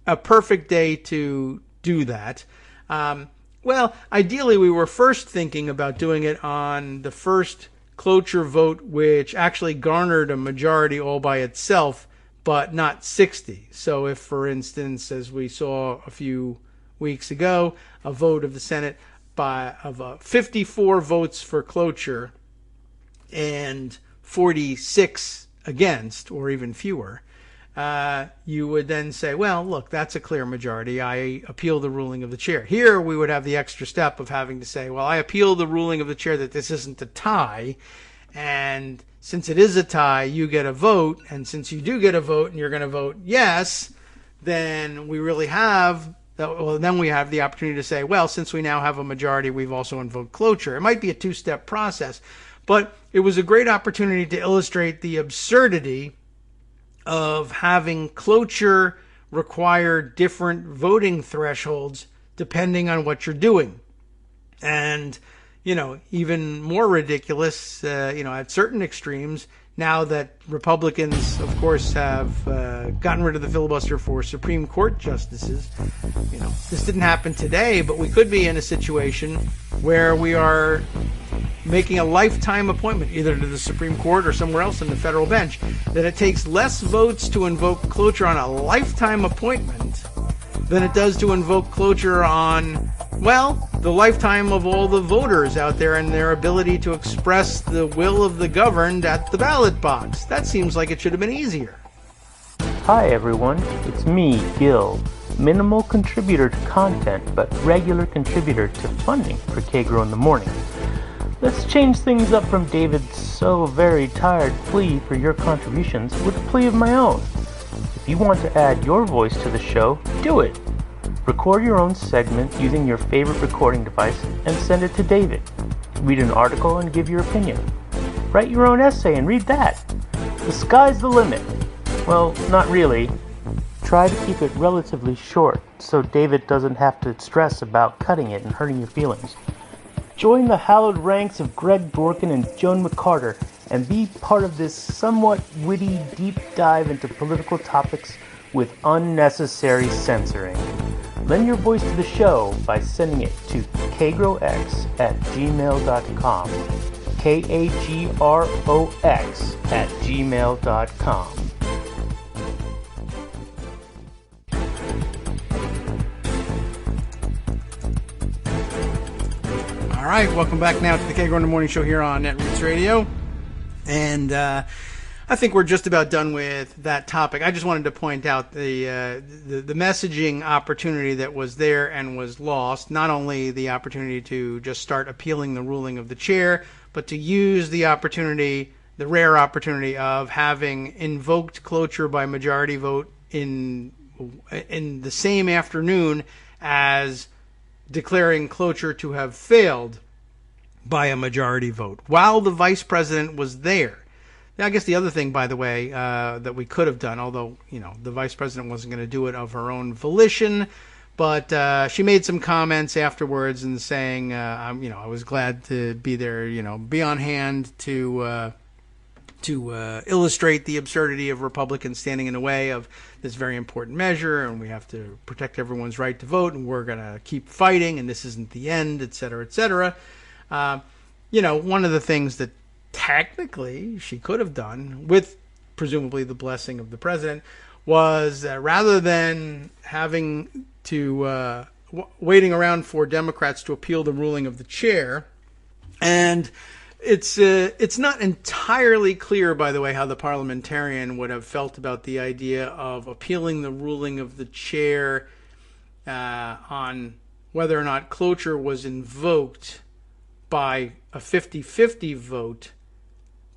a perfect day to do that. Well, ideally, we were first thinking about doing it on the first cloture vote, which actually garnered a majority all by itself, but not 60. So if, for instance, as we saw a few weeks ago, a vote of the Senate of 54 votes for cloture and 46 against, or even fewer, you would then say, well, look, that's a clear majority. I appeal the ruling of the chair. Here, we would have the extra step of having to say, well, I appeal the ruling of the chair that this isn't a tie, and since it is a tie, you get a vote, and since you do get a vote and you're going to vote yes, then we really have, then we have the opportunity to say, well, since we now have a majority, we've also invoked cloture. It might be a two-step process, But it was a great opportunity to illustrate the absurdity of having cloture require different voting thresholds depending on what you're doing. And, even more ridiculous, at certain extremes, now that Republicans, of course, have gotten rid of the filibuster for Supreme Court justices. This didn't happen today, but we could be in a situation where we are making a lifetime appointment, either to the Supreme Court or somewhere else in the federal bench, that it takes less votes to invoke cloture on a lifetime appointment than it does to invoke cloture on, the lifetime of all the voters out there and their ability to express the will of the governed at the ballot box. That seems like it should have been easier. Hi everyone, it's me, Gil. Minimal contributor to content, but regular contributor to funding for Kagro in the morning. Let's change things up from David's so very tired plea for your contributions with a plea of my own. If you want to add your voice to the show, do it. Record your own segment using your favorite recording device and send it to David. Read an article and give your opinion. Write your own essay and read that. The sky's the limit. Well, not really. Try to keep it relatively short so David doesn't have to stress about cutting it and hurting your feelings. Join the hallowed ranks of Greg Dworkin and Joan McCarter and be part of this somewhat witty deep dive into political topics with unnecessary censoring. Lend your voice to the show by sending it to kagrox@gmail.com. KAGROX@gmail.com. All right, welcome back now to the Kagro in the Morning Show here on Netroots Radio. And I think we're just about done with that topic. I just wanted to point out the messaging opportunity that was there and was lost. Not only the opportunity to just start appealing the ruling of the chair, but to use the opportunity, the rare opportunity of having invoked cloture by majority vote in the same afternoon as declaring cloture to have failed by a majority vote while the vice president was there. Now, I guess the other thing, by the way, that we could have done, although, the vice president wasn't going to do it of her own volition, but she made some comments afterwards and saying, I was glad to be there, be on hand to illustrate the absurdity of Republicans standing in the way of this very important measure, and we have to protect everyone's right to vote, and we're going to keep fighting, and this isn't the end, et cetera, et cetera. One of the things that technically she could have done, with presumably the blessing of the president, was rather than having to waiting around for Democrats to appeal the ruling of the chair, and it's not entirely clear, by the way, how the parliamentarian would have felt about the idea of appealing the ruling of the chair on whether or not cloture was invoked by a 50-50 vote,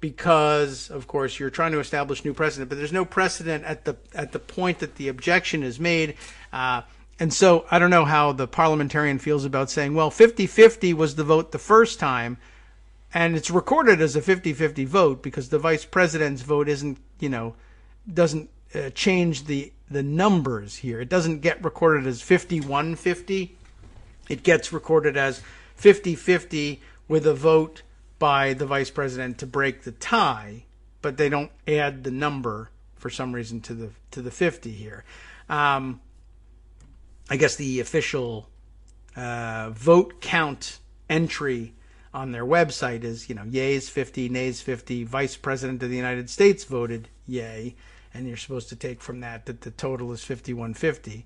because, of course, you're trying to establish new precedent, but there's no precedent at the point that the objection is made. And so I don't know how the parliamentarian feels about saying, well, 50-50 was the vote the first time, and it's recorded as a 50-50 vote because the vice president's vote isn't, doesn't change the numbers here. It doesn't get recorded as 51-50. It gets recorded as 50-50 with a vote by the vice president to break the tie, but they don't add the number for some reason to the 50 here. I guess the official vote count entry on their website is, yeas 50, nays 50, vice president of the United States voted yay, and you're supposed to take from that the total is 51-50.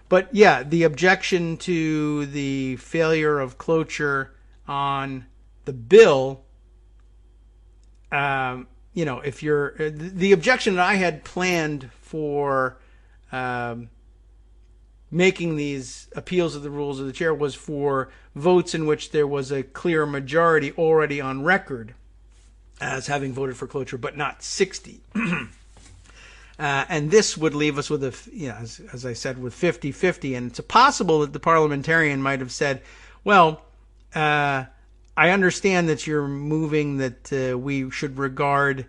But yeah, the objection to the failure of cloture on the bill, if you're the objection that I had planned for making these appeals of the rules of the chair was for votes in which there was a clear majority already on record as having voted for cloture, but not 60. And this would leave us with as I said, with 50-50. And it's possible that the parliamentarian might have said, well, I understand that you're moving that we should regard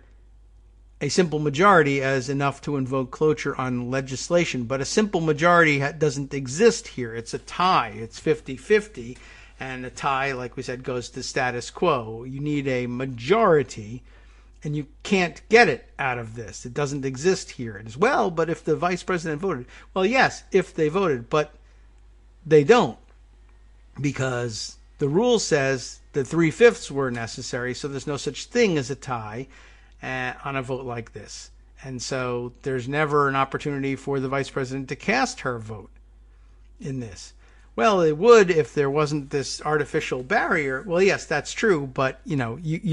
a simple majority as enough to invoke cloture on legislation, but a simple majority doesn't exist here. It's a tie. It's 50-50, and a tie, like we said, goes to status quo. You need a majority, and you can't get it out of this. It doesn't exist here as well, but if the vice president voted, well, yes, if they voted, but they don't, because the rule says that 3/5 were necessary, so there's no such thing as a tie on a vote like this. And so there's never an opportunity for the vice president to cast her vote in this. Well, it would if there wasn't this artificial barrier. Well, yes, that's true, but you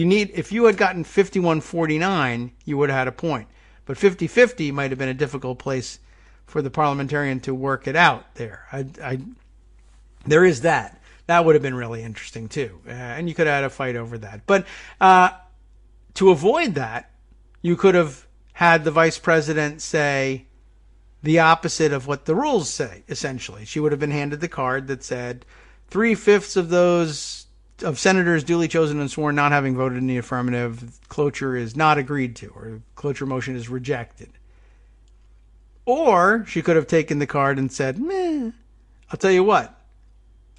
need, if you had gotten 51-49, you would have had a point. But 50-50 might have been a difficult place for the parliamentarian to work it out there. There is that. That would have been really interesting too. And you could have had a fight over that. But to avoid that, you could have had the vice president say the opposite of what the rules say, essentially. She would have been handed the card that said 3/5 of those of senators duly chosen and sworn not having voted in the affirmative, cloture is not agreed to, or cloture motion is rejected. Or she could have taken the card and said, I'll tell you what,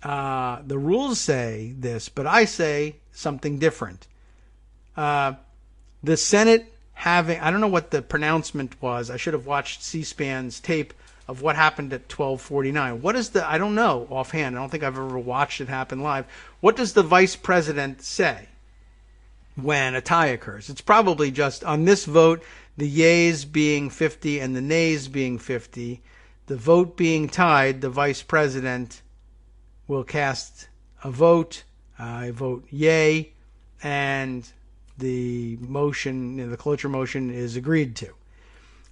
the rules say this, but I say something different. The Senate having, I don't know what the pronouncement was. I should have watched C-SPAN's tape of what happened at 12:49. What is I don't know offhand. I don't think I've ever watched it happen live. What does the vice president say when a tie occurs? It's probably just on this vote, the yeas being 50 and the nays being 50, the vote being tied, the vice president will cast a vote. I vote yay, and the motion, the cloture motion, is agreed to.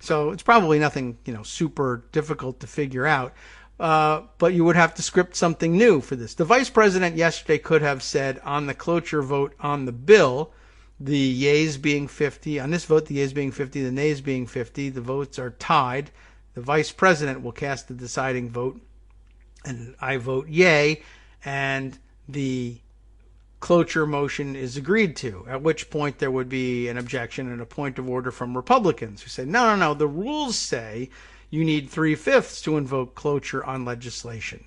So it's probably nothing, super difficult to figure out. But you would have to script something new for this. The vice president yesterday could have said on the cloture vote on the bill, the yeas being 50, on this vote, the yeas being 50, the nays being 50, the votes are tied. The vice president will cast the deciding vote, and I vote yay, and the cloture motion is agreed to, at which point there would be an objection and a point of order from Republicans who say, no, the rules say you need 3/5 to invoke cloture on legislation.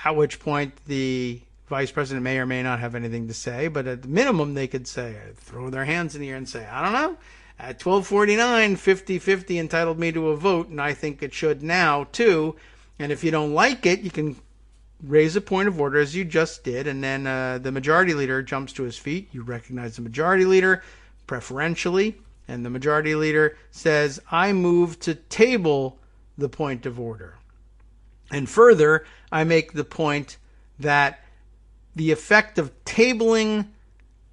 At which point the vice president may or may not have anything to say, but at the minimum they could say, throw their hands in the air and say, I don't know, at 12:49, 50-50 entitled me to a vote, and I think it should now too, and if you don't like it, you can raise a point of order as you just did, and then the majority leader jumps to his feet. You recognize the majority leader preferentially, and the majority leader says, I move to table the point of order. And further, I make the point that the effect of tabling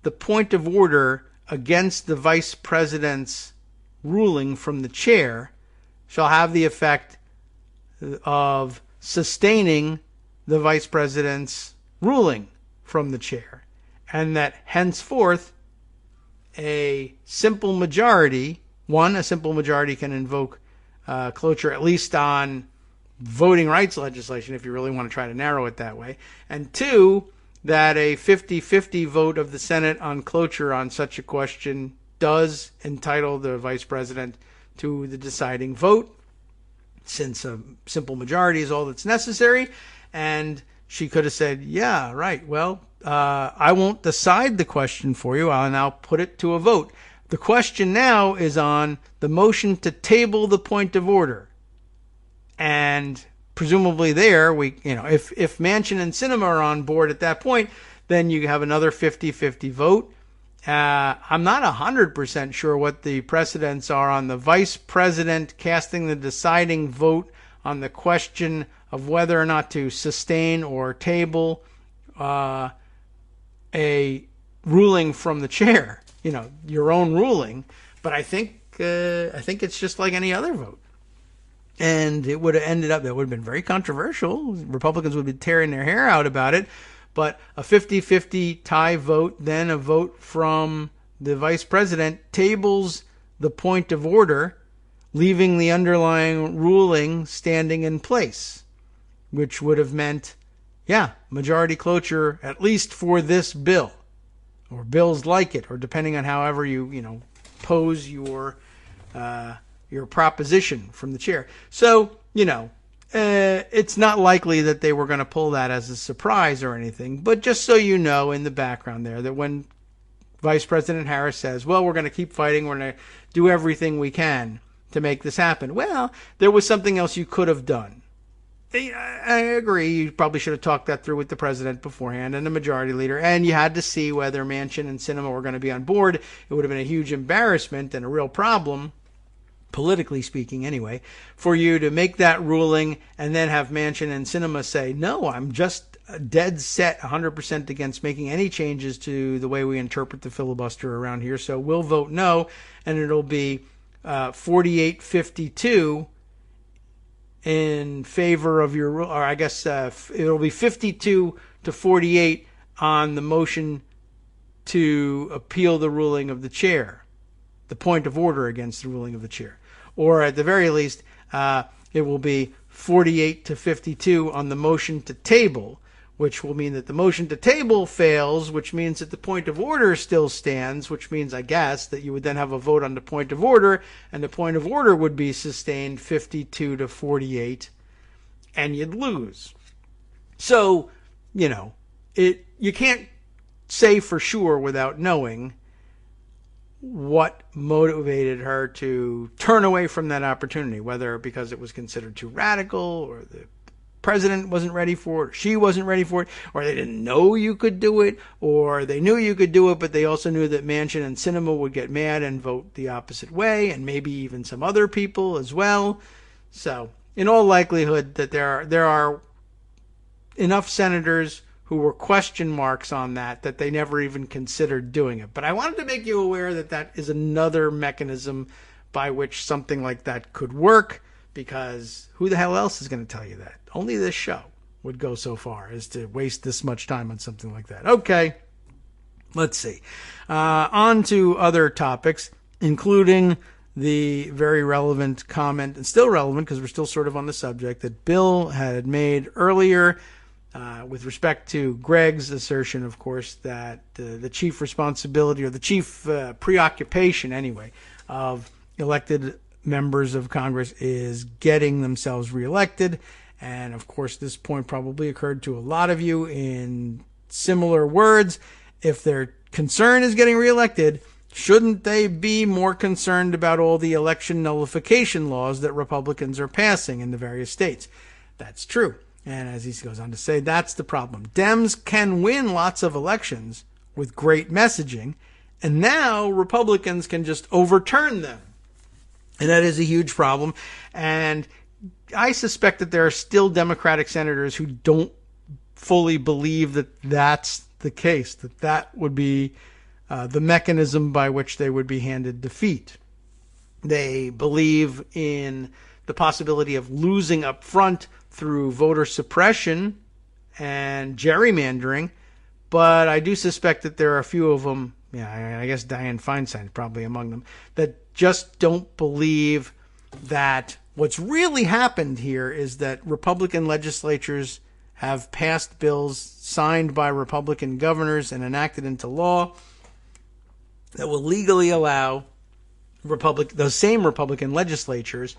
the point of order against the vice president's ruling from the chair shall have the effect of sustaining the vice president's ruling from the chair, and that henceforth a simple majority can invoke cloture, at least on voting rights legislation, if you really want to try to narrow it that way, and two, that a 50-50 vote of the Senate on cloture on such a question does entitle the vice president to the deciding vote, since a simple majority is all that's necessary. And she could have said, yeah, right, well, I won't decide the question for you. I'll now put it to a vote. The question now is on the motion to table the point of order. And presumably there, if Manchin and Sinema are on board at that point, then you have another 50-50 vote. I'm not 100% sure what the precedents are on the vice president casting the deciding vote on the question of whether or not to sustain or table a ruling from the chair, your own ruling. But I think it's just like any other vote. And it would have ended up, that would have been very controversial. Republicans would be tearing their hair out about it. But a 50-50 tie vote, then a vote from the vice president, tables the point of order, leaving the underlying ruling standing in place, which would have meant yeah, majority cloture, at least for this bill, or bills like it, or depending on however you pose your proposition from the chair. So, it's not likely that they were going to pull that as a surprise or anything, but just so you know in the background there that when Vice President Harris says, well, we're going to keep fighting, we're going to do everything we can to make this happen. Well, there was something else you could have done. I agree. You probably should have talked that through with the president beforehand and the majority leader, and you had to see whether Manchin and Sinema were going to be on board. It would have been a huge embarrassment and a real problem, politically speaking anyway, for you to make that ruling and then have Manchin and Sinema say, no, I'm just dead set 100% against making any changes to the way we interpret the filibuster around here, so we'll vote no, and it'll be 48-52 in favor of your rule, or I guess it'll be 52-48 on the motion to appeal the ruling of the chair, the point of order against the ruling of the chair. Or at the very least, it will be 48-52 on the motion to table, which will mean that the motion to table fails, which means that the point of order still stands, which means, I guess, that you would then have a vote on the point of order, and the point of order would be sustained 52-48, and you'd lose. So, you can't say for sure without knowing what motivated her to turn away from that opportunity, whether because it was considered too radical, or the president wasn't ready for it, or she wasn't ready for it, or they didn't know you could do it, or they knew you could do it, but they also knew that Manchin and Sinema would get mad and vote the opposite way, and maybe even some other people as well. So, in all likelihood, that there are enough senators who were question marks on that they never even considered doing it. But I wanted to make you aware that that is another mechanism by which something like that could work, because who the hell else is going to tell you that? Only this show would go so far as to waste this much time on something like that. Okay, let's see. On to other topics, including the very relevant comment, and still relevant because we're still sort of on the subject, that Bill had made earlier with respect to Greg's assertion, of course, that the chief responsibility, or the chief preoccupation anyway, of elected members of Congress is getting themselves reelected. And of course, this point probably occurred to a lot of you in similar words. If their concern is getting reelected, shouldn't they be more concerned about all the election nullification laws that Republicans are passing in the various states? That's true. And as he goes on to say, that's the problem. Dems can win lots of elections with great messaging, and now Republicans can just overturn them. And that is a huge problem. And I suspect that there are still Democratic senators who don't fully believe that that's the case, that would be the mechanism by which they would be handed defeat. They believe in the possibility of losing up front through voter suppression and gerrymandering, but I do suspect that there are a few of them, I guess Dianne Feinstein is probably among them, that just don't believe that what's really happened here is that Republican legislatures have passed bills signed by Republican governors and enacted into law that will legally allow those same Republican legislatures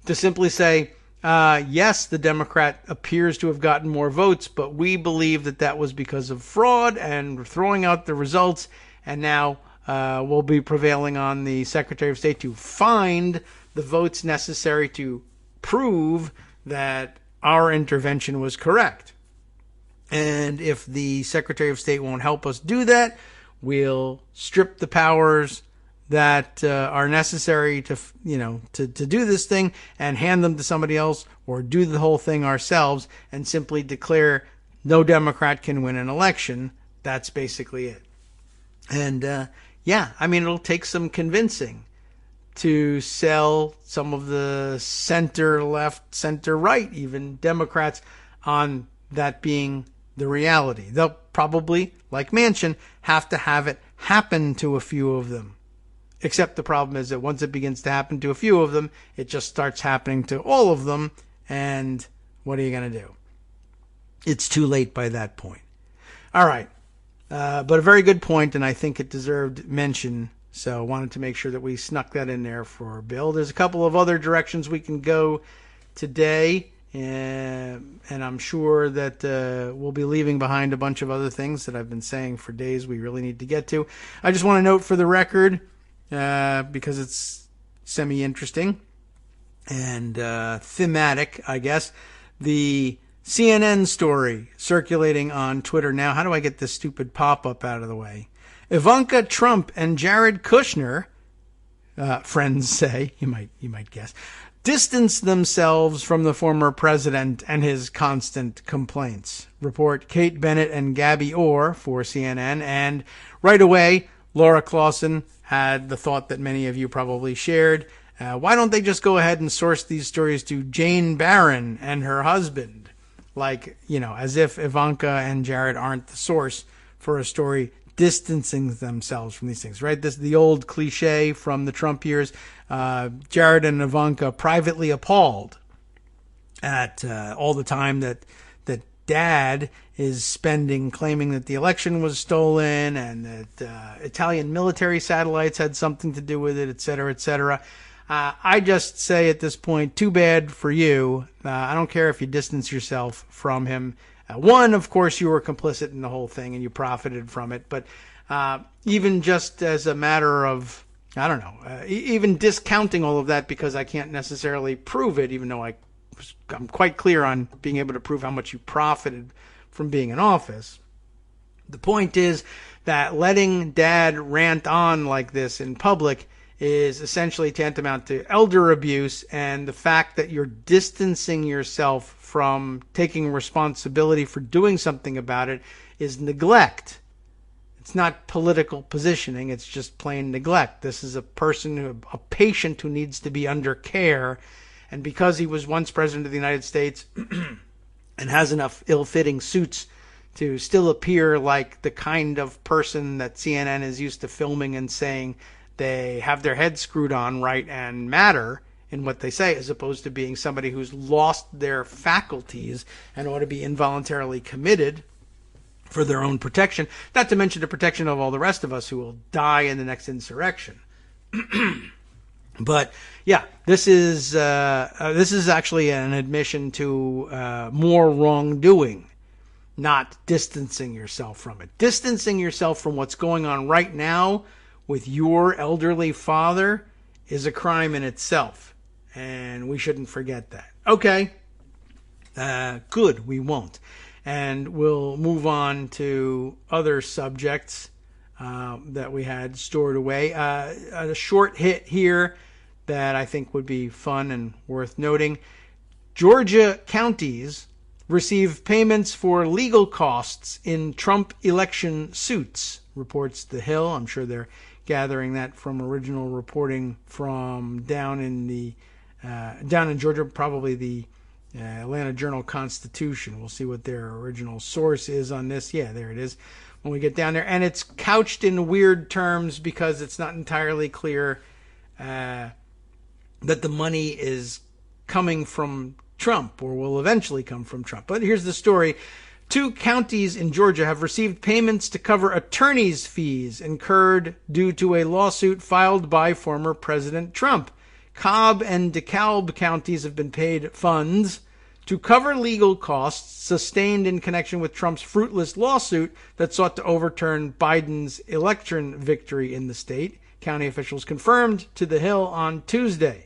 to simply say, yes, the Democrat appears to have gotten more votes, but we believe that was because of fraud, and we're throwing out the results, and now we'll be prevailing on the Secretary of State to find the votes necessary to prove that our intervention was correct. And if the Secretary of State won't help us do that, we'll strip the powers that are necessary to do this thing and hand them to somebody else, or do the whole thing ourselves and simply declare no Democrat can win an election. That's basically it. And it'll take some convincing to sell some of the center left, center right, even Democrats, on that being the reality. They'll probably, like Manchin, have to have it happen to a few of them. Except the problem is that once it begins to happen to a few of them, it just starts happening to all of them. And what are you going to do? it's too late by that point. All right. But a very good point, and I think it deserved mention. So I wanted to make sure that we snuck that in there for Bill. There's a couple of other directions we can go today, and I'm sure that we'll be leaving behind a bunch of other things that I've been saying for days we really need to get to. I just want to note for the record, because it's semi-interesting and thematic, I guess, the CNN story circulating on Twitter now. How do I get this stupid pop-up out of the way? Ivanka Trump and Jared Kushner, friends say, you might guess, distance themselves from the former president and his constant complaints. Report Kate Bennett and Gabby Orr for CNN. And right away, Laura Clausen had the thought that many of you probably shared. Why don't they just go ahead and source these stories to Jane Barron and her husband? Like, as if Ivanka and Jared aren't the source for a story distancing themselves from these things, right? This is the old cliche from the Trump years. Jared and Ivanka privately appalled at all the time that dad is spending claiming that the election was stolen and that Italian military satellites had something to do with it, et cetera, et cetera. I just say at this point, too bad for you. I don't care if you distance yourself from him. One, of course, you were complicit in the whole thing and you profited from it. But even just as a matter of, I don't know, even discounting all of that because I can't necessarily prove it, even though I'm quite clear on being able to prove how much you profited from being in office. The point is that letting dad rant on like this in public is essentially tantamount to elder abuse, and the fact that you're distancing yourself from taking responsibility for doing something about it is neglect. It's not political positioning, it's just plain neglect. This is a patient who needs to be under care, and because he was once president of the United States and has enough ill-fitting suits to still appear like the kind of person that CNN is used to filming and saying they have their head screwed on right and matter in what they say, as opposed to being somebody who's lost their faculties and ought to be involuntarily committed for their own protection, not to mention the protection of all the rest of us who will die in the next insurrection. But yeah, this is actually an admission to more wrongdoing, not distancing yourself from it. Distancing yourself from what's going on right now with your elderly father is a crime in itself, and we shouldn't forget that. Okay, good, we won't. And we'll move on to other subjects that we had stored away. A short hit here that I think would be fun and worth noting. Georgia counties receive payments for legal costs in Trump election suits, reports The Hill. I'm sure they're gathering that from original reporting from down in Georgia, probably the Atlanta Journal-Constitution. We'll see what their original source is on this. Yeah, there it is when we get down there. And it's couched in weird terms because it's not entirely clear that the money is coming from Trump or will eventually come from Trump. But here's the story. 2 counties in Georgia have received payments to cover attorney's fees incurred due to a lawsuit filed by former President Trump. Cobb and DeKalb counties have been paid funds to cover legal costs sustained in connection with Trump's fruitless lawsuit that sought to overturn Biden's election victory in the state. County officials confirmed to The Hill on Tuesday.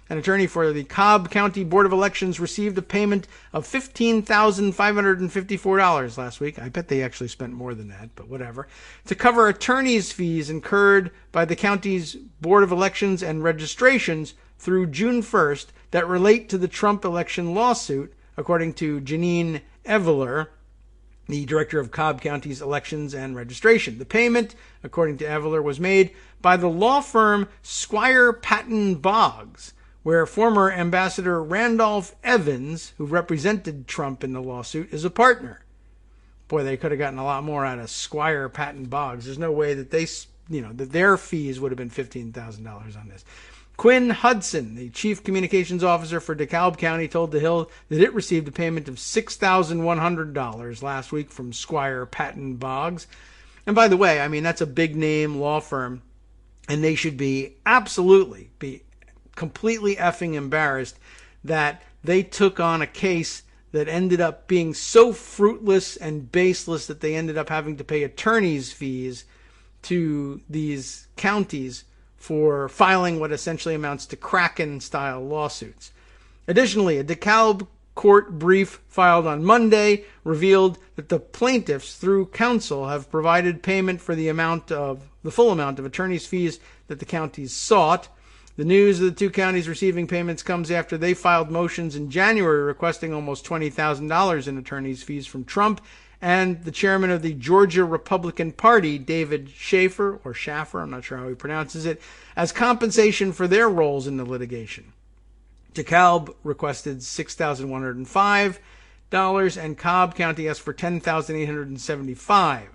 An attorney for the Cobb County Board of Elections received a payment of $15,554 last week. I bet they actually spent more than that, but whatever. To cover attorney's fees incurred by the county's Board of Elections and Registrations through June 1st that relate to the Trump election lawsuit, according to Janine Eveler, the director of Cobb County's Elections and Registration. The payment, according to Eveler, was made by the law firm Squire Patton Boggs, where former Ambassador Randolph Evans, who represented Trump in the lawsuit, is a partner. Boy, they could have gotten a lot more out of Squire Patton Boggs. There's no way that that their fees would have been $15,000 on this. Quinn Hudson, the chief communications officer for DeKalb County, told The Hill that it received a payment of $6,100 last week from Squire Patton Boggs. And by the way, I mean, that's a big name law firm, and they should be completely effing embarrassed that they took on a case that ended up being so fruitless and baseless that they ended up having to pay attorney's fees to these counties for filing what essentially amounts to Kraken-style lawsuits. Additionally, a DeKalb court brief filed on Monday revealed that the plaintiffs, through counsel, have provided payment for the full amount of attorney's fees that the counties sought. The news of the two counties receiving payments comes after they filed motions in January requesting almost $20,000 in attorney's fees from Trump and the chairman of the Georgia Republican Party, David Schaffer, I'm not sure how he pronounces it, as compensation for their roles in the litigation. DeKalb requested $6,105, and Cobb County asked for $10,875. I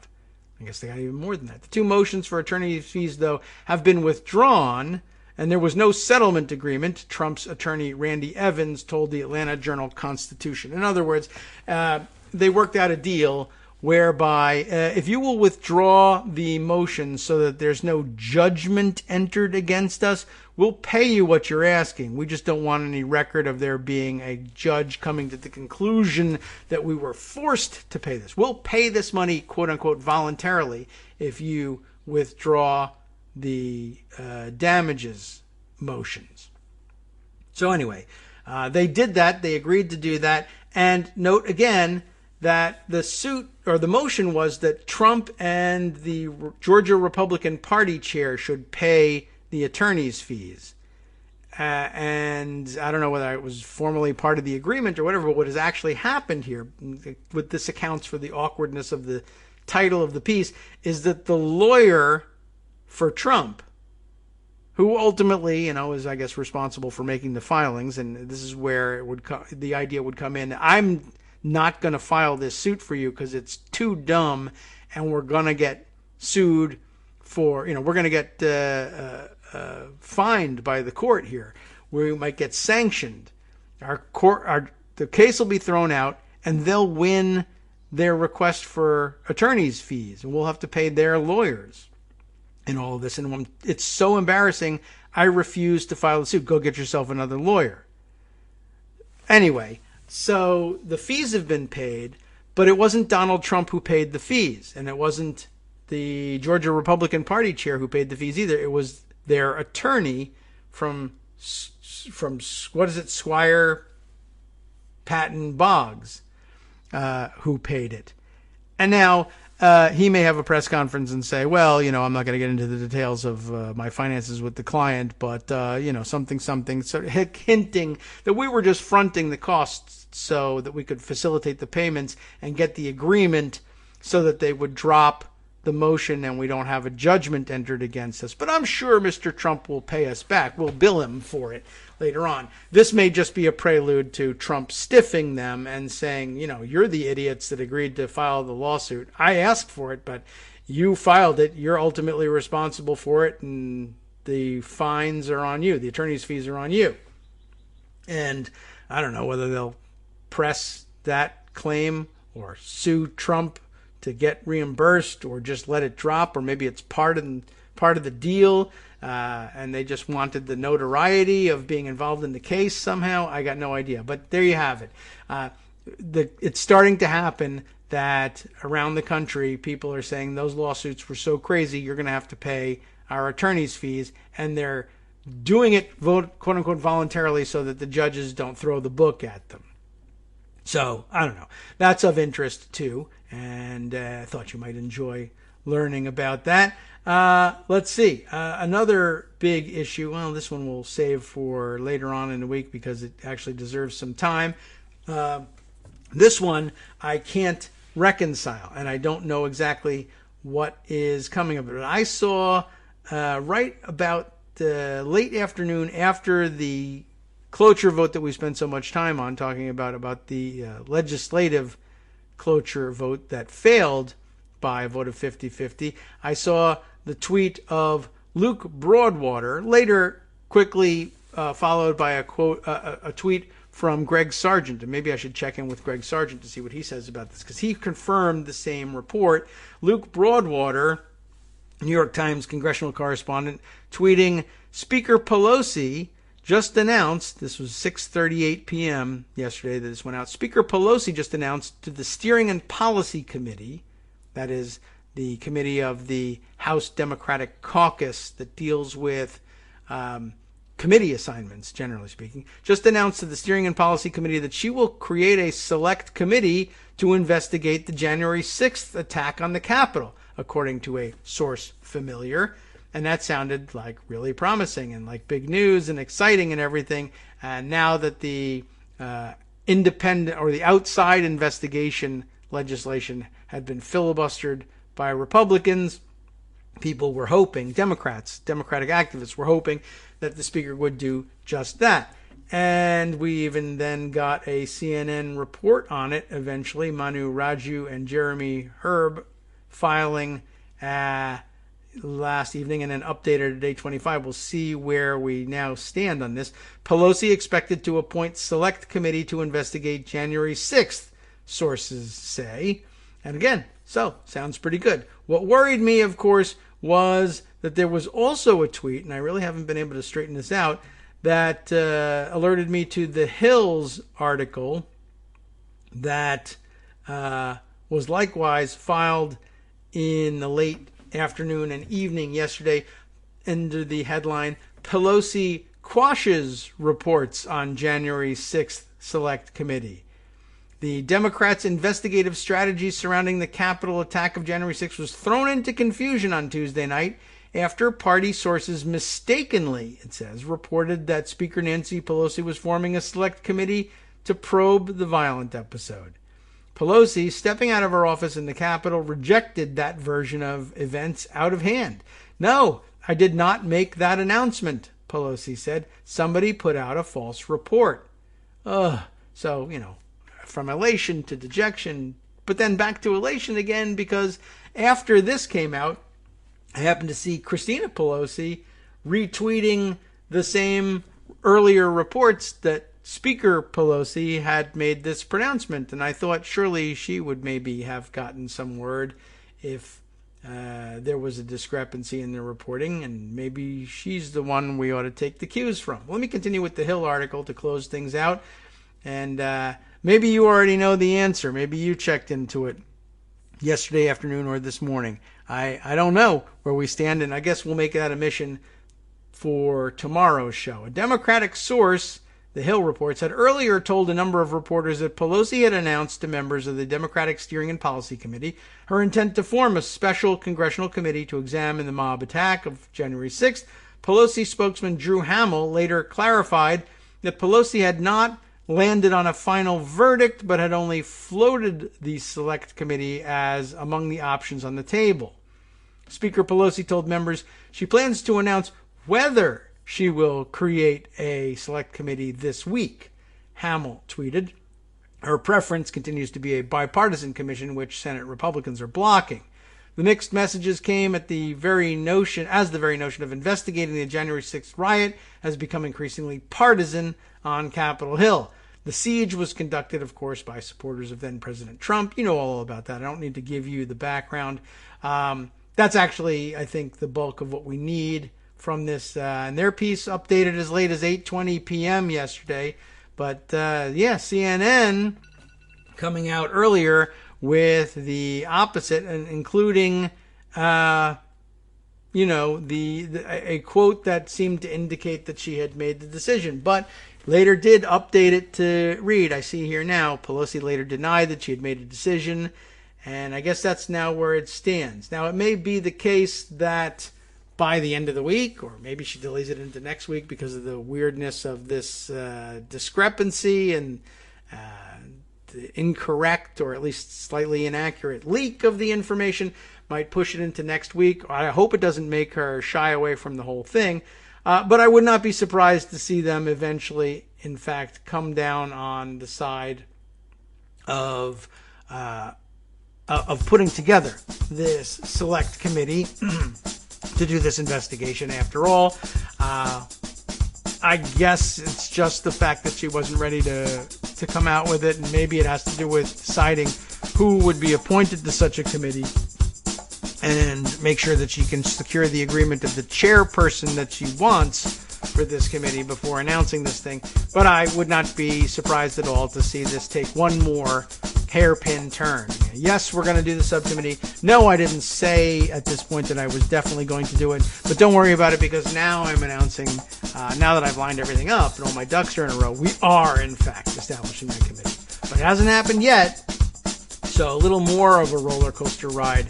guess they got even more than that. The two motions for attorney fees, though, have been withdrawn, and there was no settlement agreement, Trump's attorney Randy Evans told the Atlanta Journal-Constitution. In other words, they worked out a deal whereby if you will withdraw the motion so that there's no judgment entered against us, we'll pay you what you're asking. We just don't want any record of there being a judge coming to the conclusion that we were forced to pay this. We'll pay this money, quote unquote, voluntarily if you withdraw the damages motions. So anyway, they did that. They agreed to do that. And note again that the suit or the motion was that Trump and the Georgia Republican Party chair should pay the attorney's fees. And I don't know whether it was formally part of the agreement or whatever, but what has actually happened here, with this accounts for the awkwardness of the title of the piece, is that the lawyer for Trump, who ultimately, is, I guess, responsible for making the filings, and this is where the idea would come in. I'm not going to file this suit for you because it's too dumb, and we're going to get sued for, we're going to get fined by the court here. We might get sanctioned. The case will be thrown out, and they'll win their request for attorney's fees, and we'll have to pay their lawyers in all of this. And it's so embarrassing, I refuse to file a suit. Go get yourself another lawyer. Anyway, so the fees have been paid, but it wasn't Donald Trump who paid the fees, and it wasn't the Georgia Republican Party chair who paid the fees either. It was their attorney from what is it, Squire Patton Boggs, who paid it. And now he may have a press conference and say, well, I'm not going to get into the details of my finances with the client, but, something, sort of hinting that we were just fronting the costs so that we could facilitate the payments and get the agreement so that they would drop the motion and we don't have a judgment entered against us. But I'm sure Mr. Trump will pay us back. We'll bill him for it later on. This may just be a prelude to Trump stiffing them and saying, you're the idiots that agreed to file the lawsuit. I asked for it, but you filed it. You're ultimately responsible for it, and the fines are on you. The attorney's fees are on you. And I don't know whether they'll press that claim or sue Trump to get reimbursed, or just let it drop, or maybe it's part of the deal, and they just wanted the notoriety of being involved in the case somehow. I got no idea, but there you have it. It's starting to happen that around the country, people are saying those lawsuits were so crazy, you're going to have to pay our attorney's fees, and they're doing it, quote unquote, voluntarily so that the judges don't throw the book at them. So, I don't know. That's of interest, too, and I thought you might enjoy learning about that. Let's see. Another big issue, well, this one we'll save for later on in the week because it actually deserves some time. This one I can't reconcile, and I don't know exactly what is coming of it. But I saw right about the late afternoon after the cloture vote that we spent so much time on talking about the legislative cloture vote that failed by a vote of 50-50. I saw the tweet of Luke Broadwater, later quickly followed by a quote, a tweet from Greg Sargent, and maybe I should check in with Greg Sargent to see what he says about this, because he confirmed the same report. Luke Broadwater, New York Times congressional correspondent, tweeting, Speaker Pelosi just announced, this was 6:38 p.m. yesterday that this went out, Speaker Pelosi just announced to the Steering and Policy Committee, that is the committee of the House Democratic Caucus that deals with committee assignments, generally speaking, just announced to the Steering and Policy Committee that she will create a select committee to investigate the January 6th attack on the Capitol, according to a source familiar. And that sounded like really promising and like big news and exciting and everything. And now that the independent or the outside investigation legislation had been filibustered by Republicans, people were hoping, Democratic activists were hoping that the speaker would do just that. And we even then got a CNN report on it eventually, Manu Raju and Jeremy Herb filing last evening and then updated at day 25. We'll see where we now stand on this. Pelosi expected to appoint select committee to investigate January 6th, sources say. And again, so sounds pretty good. What worried me, of course, was that there was also a tweet, and I really haven't been able to straighten this out, that alerted me to the Hills article that was likewise filed in the late afternoon and evening yesterday under the headline, Pelosi quashes reports on January 6th Select Committee. The Democrats' investigative strategy surrounding the Capitol attack of January 6th was thrown into confusion on Tuesday night after party sources mistakenly, it says, reported that Speaker Nancy Pelosi was forming a select committee to probe the violent episode. Pelosi, stepping out of her office in the Capitol, rejected that version of events out of hand. No, I did not make that announcement, Pelosi said. Somebody put out a false report. So, from elation to dejection, but then back to elation again, because after this came out, I happened to see Christina Pelosi retweeting the same earlier reports that Speaker Pelosi had made this pronouncement, and I thought surely she would maybe have gotten some word if there was a discrepancy in the reporting, and maybe she's the one we ought to take the cues from. Let me continue with the Hill article to close things out, and maybe you already know the answer. Maybe you checked into it yesterday afternoon or this morning. I don't know where we stand, and I guess we'll make that a mission for tomorrow's show. A Democratic source, the Hill reports, had earlier told a number of reporters that Pelosi had announced to members of the Democratic Steering and Policy Committee her intent to form a special congressional committee to examine the mob attack of January 6th. Pelosi spokesman Drew Hamill later clarified that Pelosi had not landed on a final verdict, but had only floated the select committee as among the options on the table. Speaker Pelosi told members she plans to announce whether she will create a select committee this week. Hamill tweeted, her preference continues to be a bipartisan commission, which Senate Republicans are blocking. The mixed messages came at the very notion of investigating the January 6th riot has become increasingly partisan on Capitol Hill. The siege was conducted, of course, by supporters of then-President Trump. You know all about that. I don't need to give you the background. That's actually, I think, the bulk of what we need from this. And their piece updated as late as 8:20 p.m. yesterday. But, CNN coming out earlier with the opposite, and including, a quote that seemed to indicate that she had made the decision. But later did update it to read, I see here now, Pelosi later denied that she had made a decision, and I guess that's now where it stands. Now, it may be the case that by the end of the week, or maybe she delays it into next week because of the weirdness of this discrepancy and the incorrect or at least slightly inaccurate leak of the information, might push it into next week. I hope it doesn't make her shy away from the whole thing. But I would not be surprised to see them eventually, in fact, come down on the side of putting together this select committee to do this investigation. After all, I guess it's just the fact that she wasn't ready to come out with it, and maybe it has to do with deciding who would be appointed to such a committee and make sure that she can secure the agreement of the chairperson that she wants for this committee before announcing this thing. But I would not be surprised at all to see this take one more hairpin turn. Yes, we're going to do the subcommittee. No, I didn't say at this point that I was definitely going to do it, but don't worry about it, because now I'm announcing, now that I've lined everything up and all my ducks are in a row, we are in fact establishing that committee. But it hasn't happened yet, so a little more of a roller coaster ride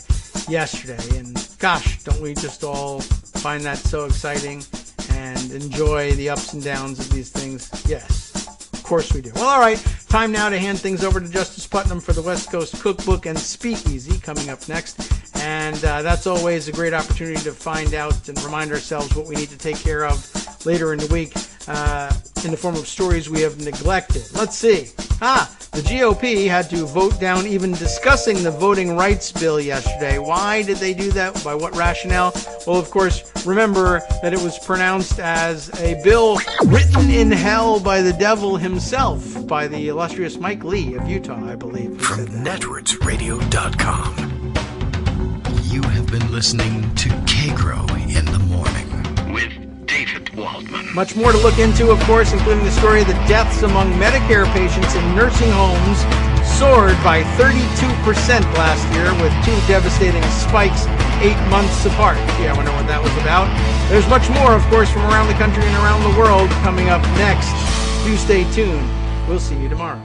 yesterday, and gosh, don't we just all find that so exciting and enjoy the ups and downs of these things? Yes, of course we do. Well, all right, time now to hand things over to Justice Putnam for the West Coast Cookbook and Speakeasy coming up next. And that's always a great opportunity to find out and remind ourselves what we need to take care of later in the week in the form of stories we have neglected. Let's see. The GOP had to vote down even discussing the voting rights bill yesterday. Why did they do that? By what rationale? Well, of course, remember that it was pronounced as a bill written in hell by the devil himself, by the illustrious Mike Lee of Utah, I believe. From netrootsradio.com. You have been listening to Kagro in the Morning with David Waldman. Much more to look into, of course, including the story of the deaths among Medicare patients in nursing homes soared by 32% last year, with two devastating spikes 8 months apart. Gee, I wonder what that was about. There's much more, of course, from around the country and around the world coming up next. Do stay tuned. We'll see you tomorrow.